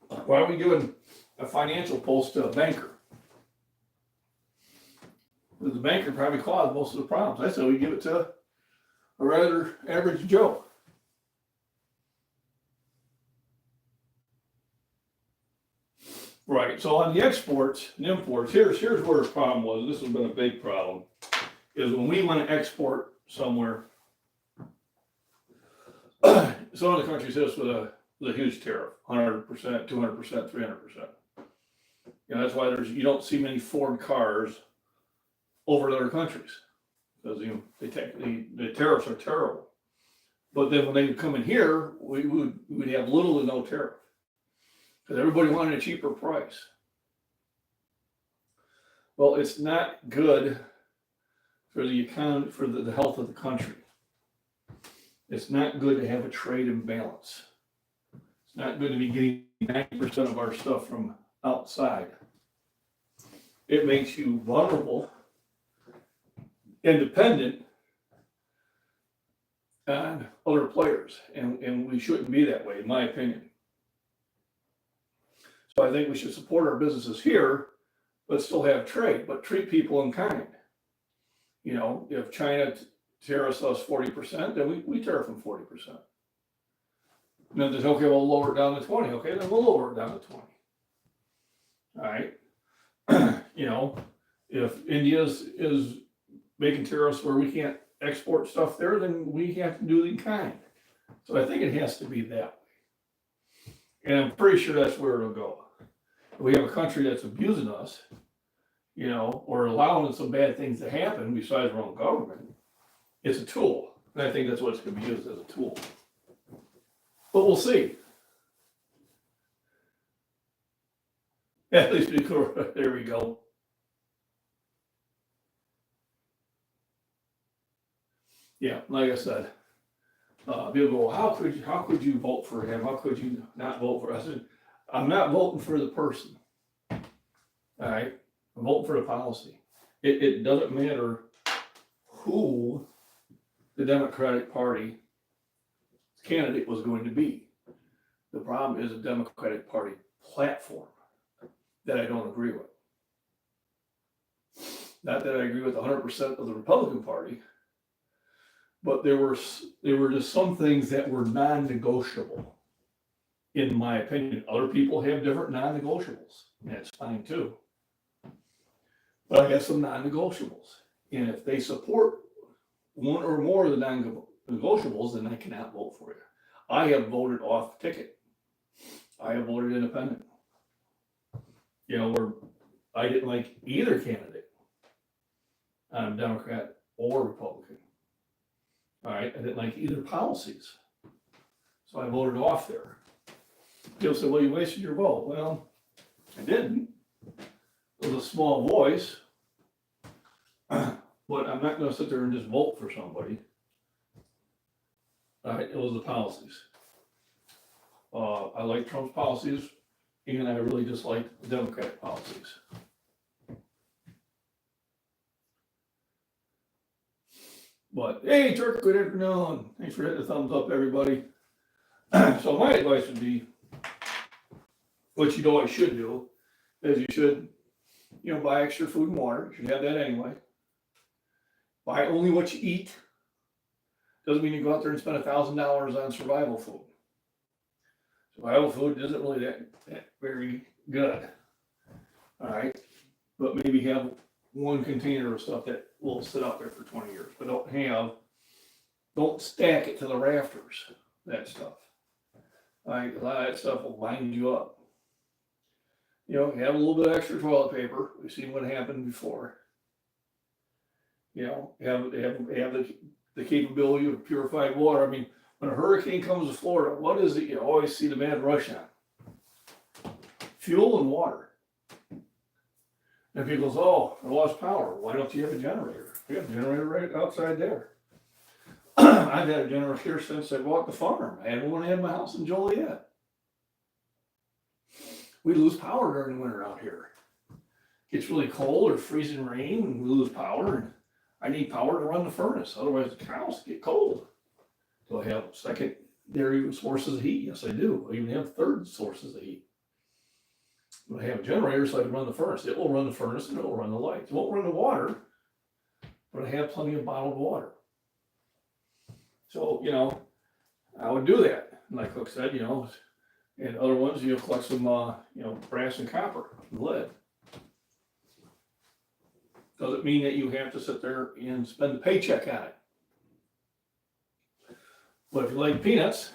Why are we giving a financial post to a banker? Because the banker probably caused most of the problems. I say we give it to a rather average Joe. Right, so on the exports and imports, here's where the problem was, and this has been a big problem, is when we want to export somewhere, some of the countries hit us with a huge tariff, 100%, 200%, 300%. That's why you don't see many Ford cars over to other countries, because the tariffs are terrible. But then when they come in here, we would have little to no tariff, because everybody wanted a cheaper price. Well, it's not good for the economy, for the health of the country. It's not good to have a trade imbalance. It's not good to be getting 90% of our stuff from outside. It makes you vulnerable, independent on other players, and we shouldn't be that way, in my opinion. So I think we should support our businesses here, but still have trade, but treat people in kind. If China tariffs us 40%, then we tariff them 40%. And then there's, okay, we'll lower it down to 20. Okay, then we'll lower it down to 20. All right. If India is making tariffs where we can't export stuff there, then we have to do it in kind. So I think it has to be that way. And I'm pretty sure that's where it'll go. If we have a country that's abusing us, or allowing some bad things to happen besides our own government, it's a tool. And I think that's what it's going to be used as, a tool. But we'll see. At least there we go. Yeah, like I said, people go, how could you vote for him? How could you not vote for him? I said, I'm not voting for the person. All right, I'm voting for the policy. It doesn't matter who the Democratic Party candidate was going to be. The problem is a Democratic Party platform that I don't agree with. Not that I agree with 100% of the Republican Party, but there were just some things that were non-negotiable, in my opinion. Other people have different non-negotiables, and that's fine too. But I got some non-negotiables. And if they support one or more of the non-negotiables, then I cannot vote for you. I have voted off ticket. I have voted independent. Where I didn't like either candidate. I'm Democrat or Republican. All right, I didn't like either policies. So I voted off there. People say, well, you wasted your vote. Well, I didn't. It was a small voice. But I'm not going to sit there and just vote for somebody. All right, it was the policies. I like Trump's policies, and I really dislike the Democratic policies. But hey, Turk, good afternoon. Thanks for hitting the thumbs up, everybody. So my advice would be, what I should do, is you should, buy extra food and water. You should have that anyway. Buy only what you eat. Doesn't mean you go out there and spend $1,000 on survival food. Survival food isn't really that very good. All right, but maybe have one container of stuff that will sit out there for 20 years, but don't stack it to the rafters. That stuff. All right, a lot of that stuff will bind you up. Have a little bit of extra toilet paper. We've seen what happened before. Have the capability of purified water. I mean, when a hurricane comes to Florida, what is it you always see the mad rush on? Fuel and water. And people say, oh, I lost power. Why don't you have a generator? We have a generator right outside there. I've had a generator here since I bought the farm. I had one in my house in Joliet. We lose power during the winter out here. It gets really cold or freezing rain and we lose power. And I need power to run the furnace. Otherwise the cows get cold. Do I have secondary sources of heat? Yes, I do. I even have third sources of heat. But I have a generator so I can run the furnace. It will run the furnace and it will run the lights. It won't run the water, but I have plenty of bottled water. So, I would do that. Like Cook said, and other ones, collect some, brass and copper and lead. Doesn't mean that you have to sit there and spend a paycheck on it. But if you like peanuts,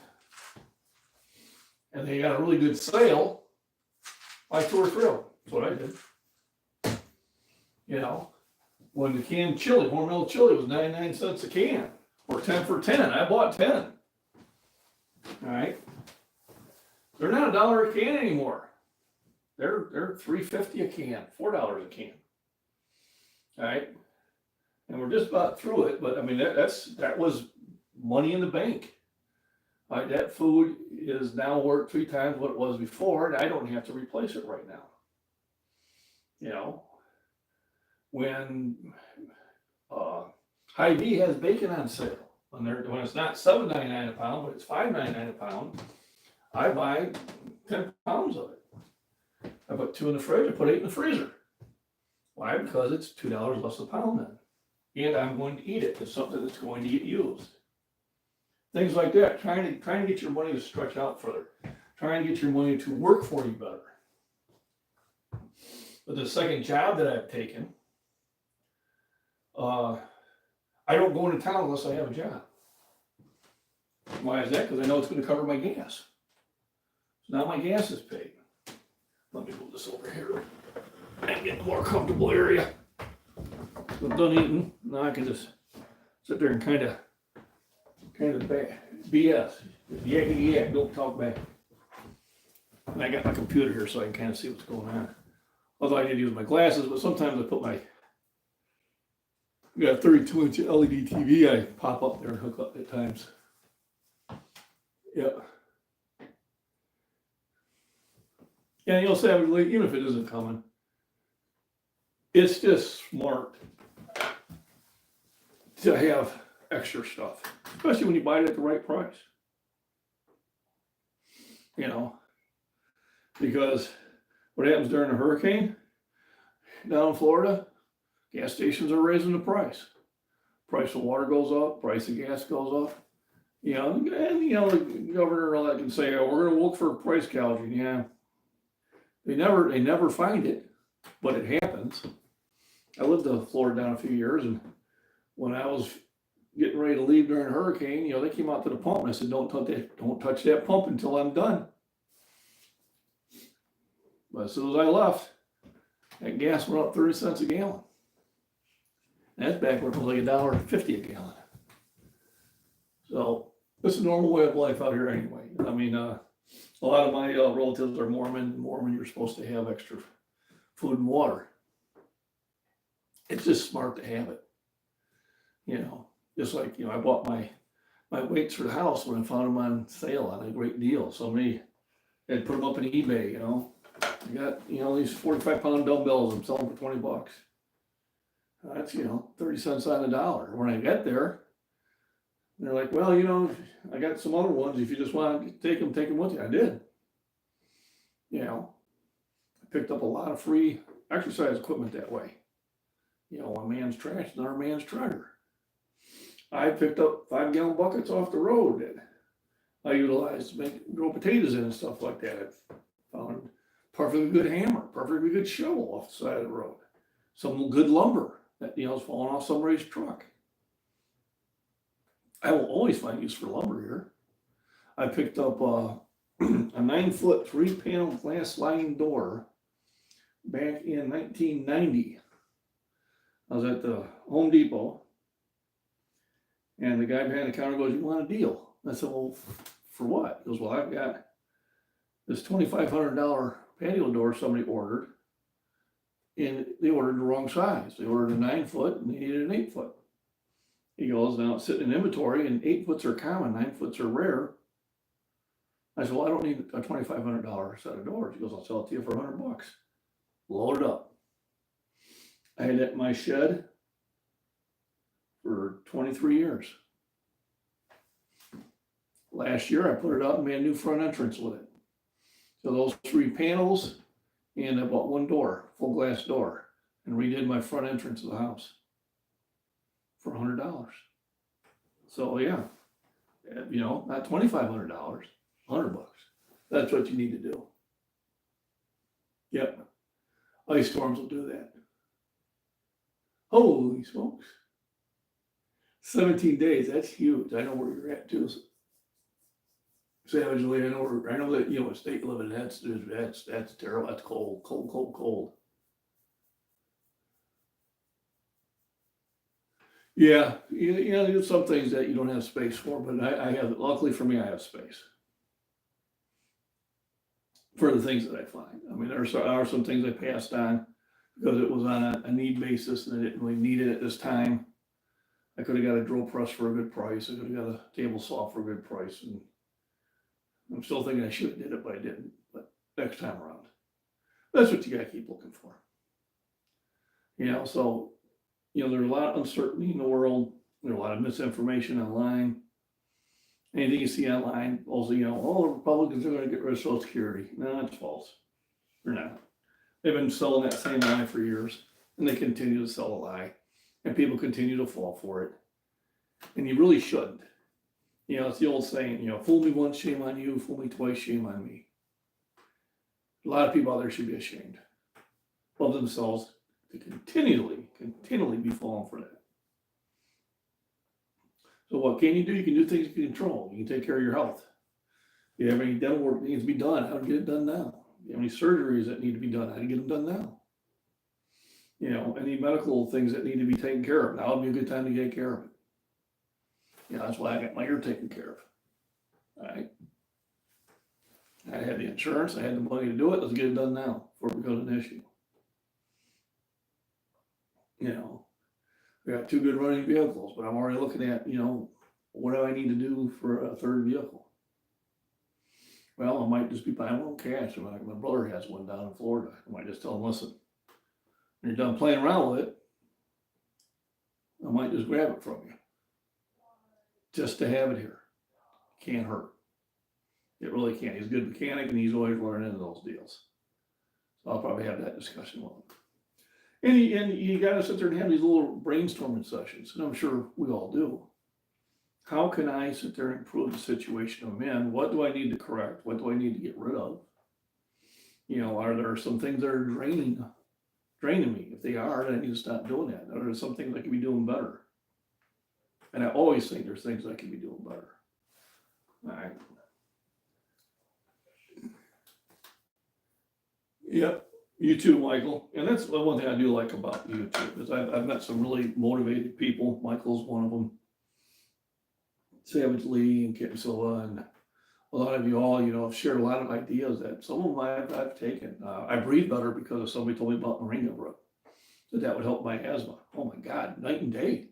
and they got a really good sale, buy 2 or 3 of them. That's what I did. When the canned chili, Hormel chili was 99 cents a can, or 10 for 10, I bought 10. All right. They're not $1 a can anymore. They're $3.50 a can, $4 a can. All right. And we're just about through it, but I mean, that was money in the bank. All right, that food is now worth 3 times what it was before, and I don't have to replace it right now. When Hy-Vee has bacon on sale, when it's not $7.99 a pound, but it's $5.99 a pound, I buy 10 pounds of it. I put 2 in the fridge, I put 8 in the freezer. Why? Because it's $2 less a pound then. And I'm going to eat it. It's something that's going to get used. Things like that. Trying to get your money to stretch out further. Trying to get your money to work for you better. But the second job that I've taken, I don't go into town unless I have a job. Why is that? Because I know it's going to cover my gas. So now my gas is paid. Let me move this over here and get a more comfortable area. So I'm done eating. Now I can just sit there and kind of BS. Yakety yak, don't talk back. And I got my computer here so I can kind of see what's going on. Although I need to use my glasses, but sometimes I put got a 32-inch LED TV I pop up there and hook up at times. Yeah. And you'll say, even if it isn't coming, it's just smart to have extra stuff, especially when you buy it at the right price. Because what happens during a hurricane down in Florida, gas stations are raising the price. Price of water goes up, price of gas goes up. And the governor and all that can say, oh, we're going to look for price gouging. Yeah. They never find it, but it happens. I lived in Florida down a few years, and when I was getting ready to leave during a hurricane, they came out to the pump, and I said, don't touch that pump until I'm done. But as soon as I left, that gas went up 30 cents a gallon. And that's back when it was like $1.50 a gallon. So this is a normal way of life out here anyway. I mean, a lot of my relatives are Mormon. Mormon, you're supposed to have extra food and water. It's just smart to have it. Just like, I bought my weights for the house when I found them on sale on a great deal. Somebody had put them up on eBay, I got, these 45-pound dumbbells I'm selling for $20. That's, 30 cents on the dollar. When I get there, they're like, well, I got some other ones. If you just want to take them with you. I did. I picked up a lot of free exercise equipment that way. One man's trash, another man's treasure. I picked up 5-gallon buckets off the road that I utilized to grow potatoes in and stuff like that. I found perfectly good hammer, perfectly good shovel off the side of the road. Some good lumber that, is falling off somebody's truck. I will always find use for lumber here. I picked up a 9-foot 3-panel glass sliding door back in 1990. I was at the Home Depot, and the guy behind the counter goes, "You want a deal?" I said, "Well, for what?" He goes, "Well, I've got this $2,500 patio door somebody ordered, and they ordered the wrong size. They ordered a 9-foot, and they needed an 8-foot." He goes, "Now it's sitting in inventory, and 8-foots are common, 9-foots are rare." I said, "Well, I don't need a $2,500 set of doors." He goes, "I'll sell it to you for $100. Load it up." I had it in my shed for 23 years. Last year, I put it up and made a new front entrance with it. So those 3 panels, and I bought 1 door, full glass door, and redid my front entrance of the house for $100. So yeah, not $2,500, $100. That's what you need to do. Yep, ice storms will do that. Holy smokes. 17 days, that's huge. I know where you're at too. Savagely, I know that, what state you live in, that's terrible. That's cold, cold, cold, cold. Yeah, there's some things that you don't have space for, but I have, luckily for me, I have space for the things that I find. I mean, there are some things I passed on because it was on a need basis and I didn't really need it at this time. I could have got a drill press for a good price. I could have got a table saw for a good price. And I'm still thinking I should have did it, but I didn't. But next time around, that's what you got to keep looking for. So, there's a lot of uncertainty in the world. There's a lot of misinformation online. Anything you see online, also, the Republicans are going to get rid of Social Security. No, that's false. They're not. They've been selling that same lie for years, and they continue to sell a lie, and people continue to fall for it. And you really shouldn't. It's the old saying, fool me once, shame on you, fool me twice, shame on me. A lot of people out there should be ashamed of themselves to continually be falling for that. So what can you do? You can do things you can control. You can take care of your health. If you have any dental work that needs to be done, how to get it done now. If you have any surgeries that need to be done, how to get them done now. Any medical things that need to be taken care of, now would be a good time to get care of it. That's why I got my ear taken care of. All right. I had the insurance, I had the money to do it. Let's get it done now before it becomes an issue. We got 2 good running vehicles, but I'm already looking at, what do I need to do for a 3rd vehicle? Well, I might just be buying one cash. My brother has one down in Florida. I might just tell him, listen, when you're done playing around with it, I might just grab it from you. Just to have it here. Can't hurt. It really can't. He's a good mechanic and he's always learning those deals. So I'll probably have that discussion with him. And you got to sit there and have these little brainstorming sessions, and I'm sure we all do. How can I sit there and improve the situation I'm in? What do I need to correct? What do I need to get rid of? Are there some things that are draining draining me. If they are, then I need to stop doing that. Or there's some things I could be doing better. And I always think there's things I could be doing better. All right. Yep. You too, Michael. And that's the one thing I do like about you too, is I've met some really motivated people. Michael's one of them. Savage Lee and Kitten Silva, and a lot of you all, have shared a lot of ideas that some of them I've taken. I breathe better because of somebody told me about moringa root, that would help my asthma. Oh my God, night and day.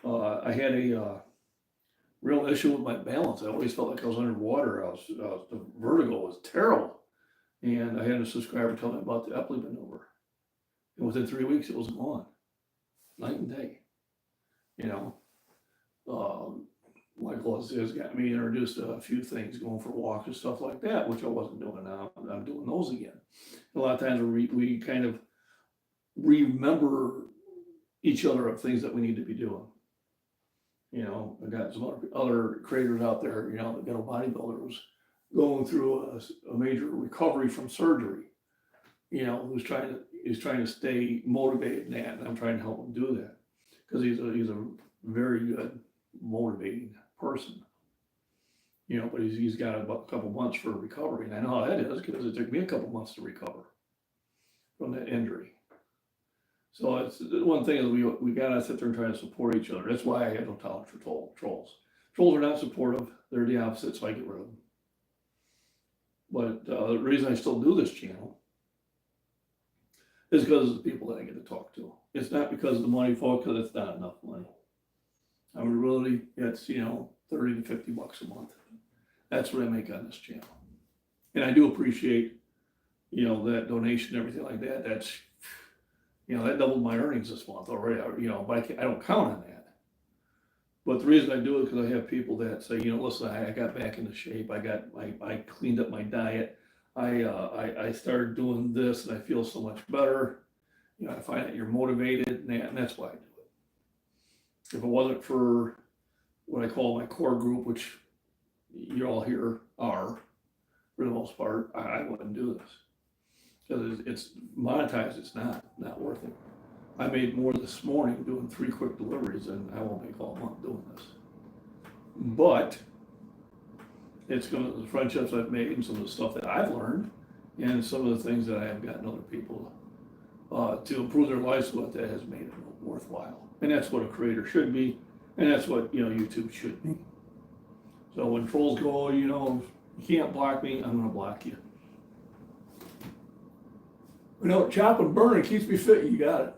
I had a real issue with my balance. I always felt like I was underwater. The vertigo was terrible. And I had a subscriber tell me about the Epley maneuver. And within 3 weeks, it was gone. Night and day. Michael has got me introduced to a few things, going for walks and stuff like that, which I wasn't doing. Now I'm doing those again. A lot of times we kind of remember each other of things that we need to be doing. I got some other creators out there, the bodybuilder was going through a major recovery from surgery, who's trying to stay motivated in that, and I'm trying to help him do that because he's a very good motivating person, but he's got a couple months for recovery, and I know how that is because it took me a couple months to recover from that injury. So it's one thing is we gotta sit there and try to support each other. That's why I have no tolerance for trolls. Trolls are not supportive; they're the opposite, so I get rid of them. But the reason I still do this channel is because of the people that I get to talk to. It's not because of the money, folks, because it's not enough money. I mean, really, it's, $30 to $50 a month. That's what I make on this channel. And I do appreciate, that donation and everything like that. That's, that doubled my earnings this month already, but I don't count on that. But the reason I do it is because I have people that say, listen, I got back into shape. I cleaned up my diet. I started doing this and I feel so much better. I find that you're motivated and that's why I do it. If it wasn't for what I call my core group, which you all here are, for the most part, I wouldn't do this. Because it's monetized, it's not worth it. I made more this morning doing 3 quick deliveries than I won't make all month doing this. But it's the friendships I've made and some of the stuff that I've learned and some of the things that I have gotten other people to improve their lives with that has made it worthwhile. And that's what a creator should be, and that's what YouTube should be. So when trolls go, you can't block me, I'm gonna block you. Chop and burn, it keeps me fit, you got it.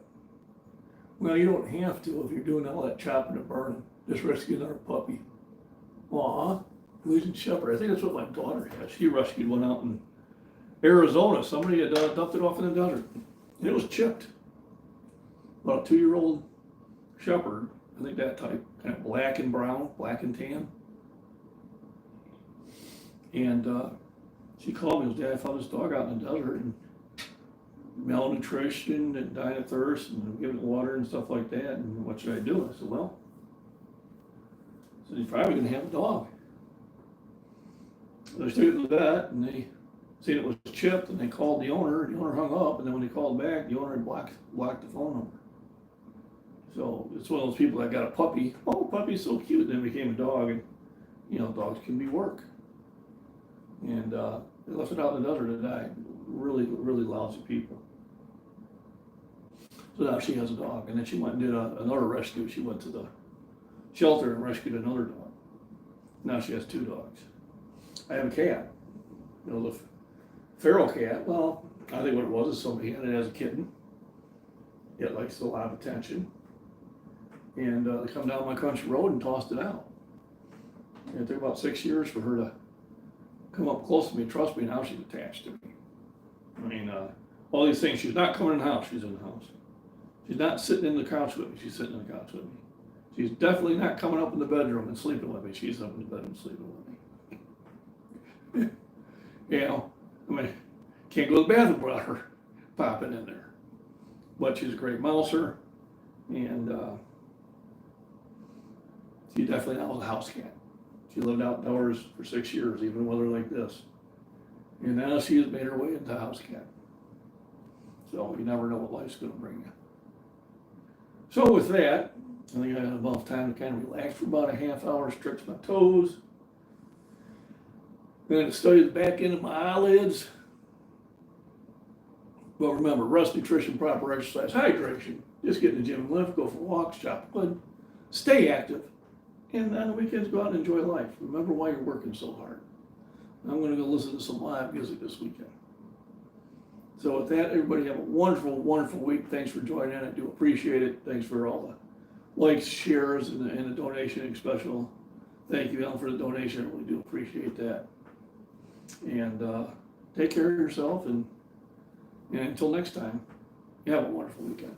Well, you don't have to if you're doing all that chopping and burning. Just rescue another puppy. Aw, losing shepherd. I think that's what my daughter has. She rescued one out in Arizona. Somebody had dumped it off in the desert, and it was chipped. About a 2-year-old shepherd, I think that type, kind of black and brown, black and tan. And she called me, Dad, I found this dog out in the desert, and malnutrition and dying of thirst and giving it water and stuff like that, and what should I do? I said, well, you're probably gonna have a dog. So they took it to the vet and they seen it was chipped and they called the owner hung up, and then when they called back, the owner had blocked the phone number. So it's one of those people that got a puppy. Oh, puppy's so cute, and then became a dog, and dogs can be work. And they left it out in the desert to die. Really, really lousy people. So now she has a dog, and then she went and did another rescue. She went to the shelter and rescued another dog. Now she has 2 dogs. I have a cat. The feral cat. Well, I think what it was is somebody had it as a kitten. It likes a lot of attention. And they come down my country road and tossed it out. And it took about 6 years for her to come up close to me, trust me, now she's attached to me. I mean, all these things, she's not coming in the house, she's in the house. She's not sitting in the couch with me, she's sitting in the couch with me. She's definitely not coming up in the bedroom and sleeping with me, she's up in the bedroom sleeping with me. Can't go to the bathroom without her popping in there. But she's a great mouser, and she definitely now is a house cat. She lived outdoors for 6 years, even in weather like this. And now she has made her way into a house cat. So you never know what life's gonna bring you. So with that, I think I got enough time to kind of relax for about a half hour, stretch my toes. I'm gonna study the back end of my eyelids. But remember, rest, nutrition, proper exercise, hydration, just get in the gym and lift, go for walks, chop wood, stay active, and on the weekends go out and enjoy life. Remember why you're working so hard. I'm gonna go listen to some live music this weekend. So with that, everybody have a wonderful, wonderful week. Thanks for joining in. I do appreciate it. Thanks for all the likes, shares, and the donation special. Thank you, Ellen, for the donation. I really do appreciate that. And take care of yourself, and until next time, you have a wonderful weekend.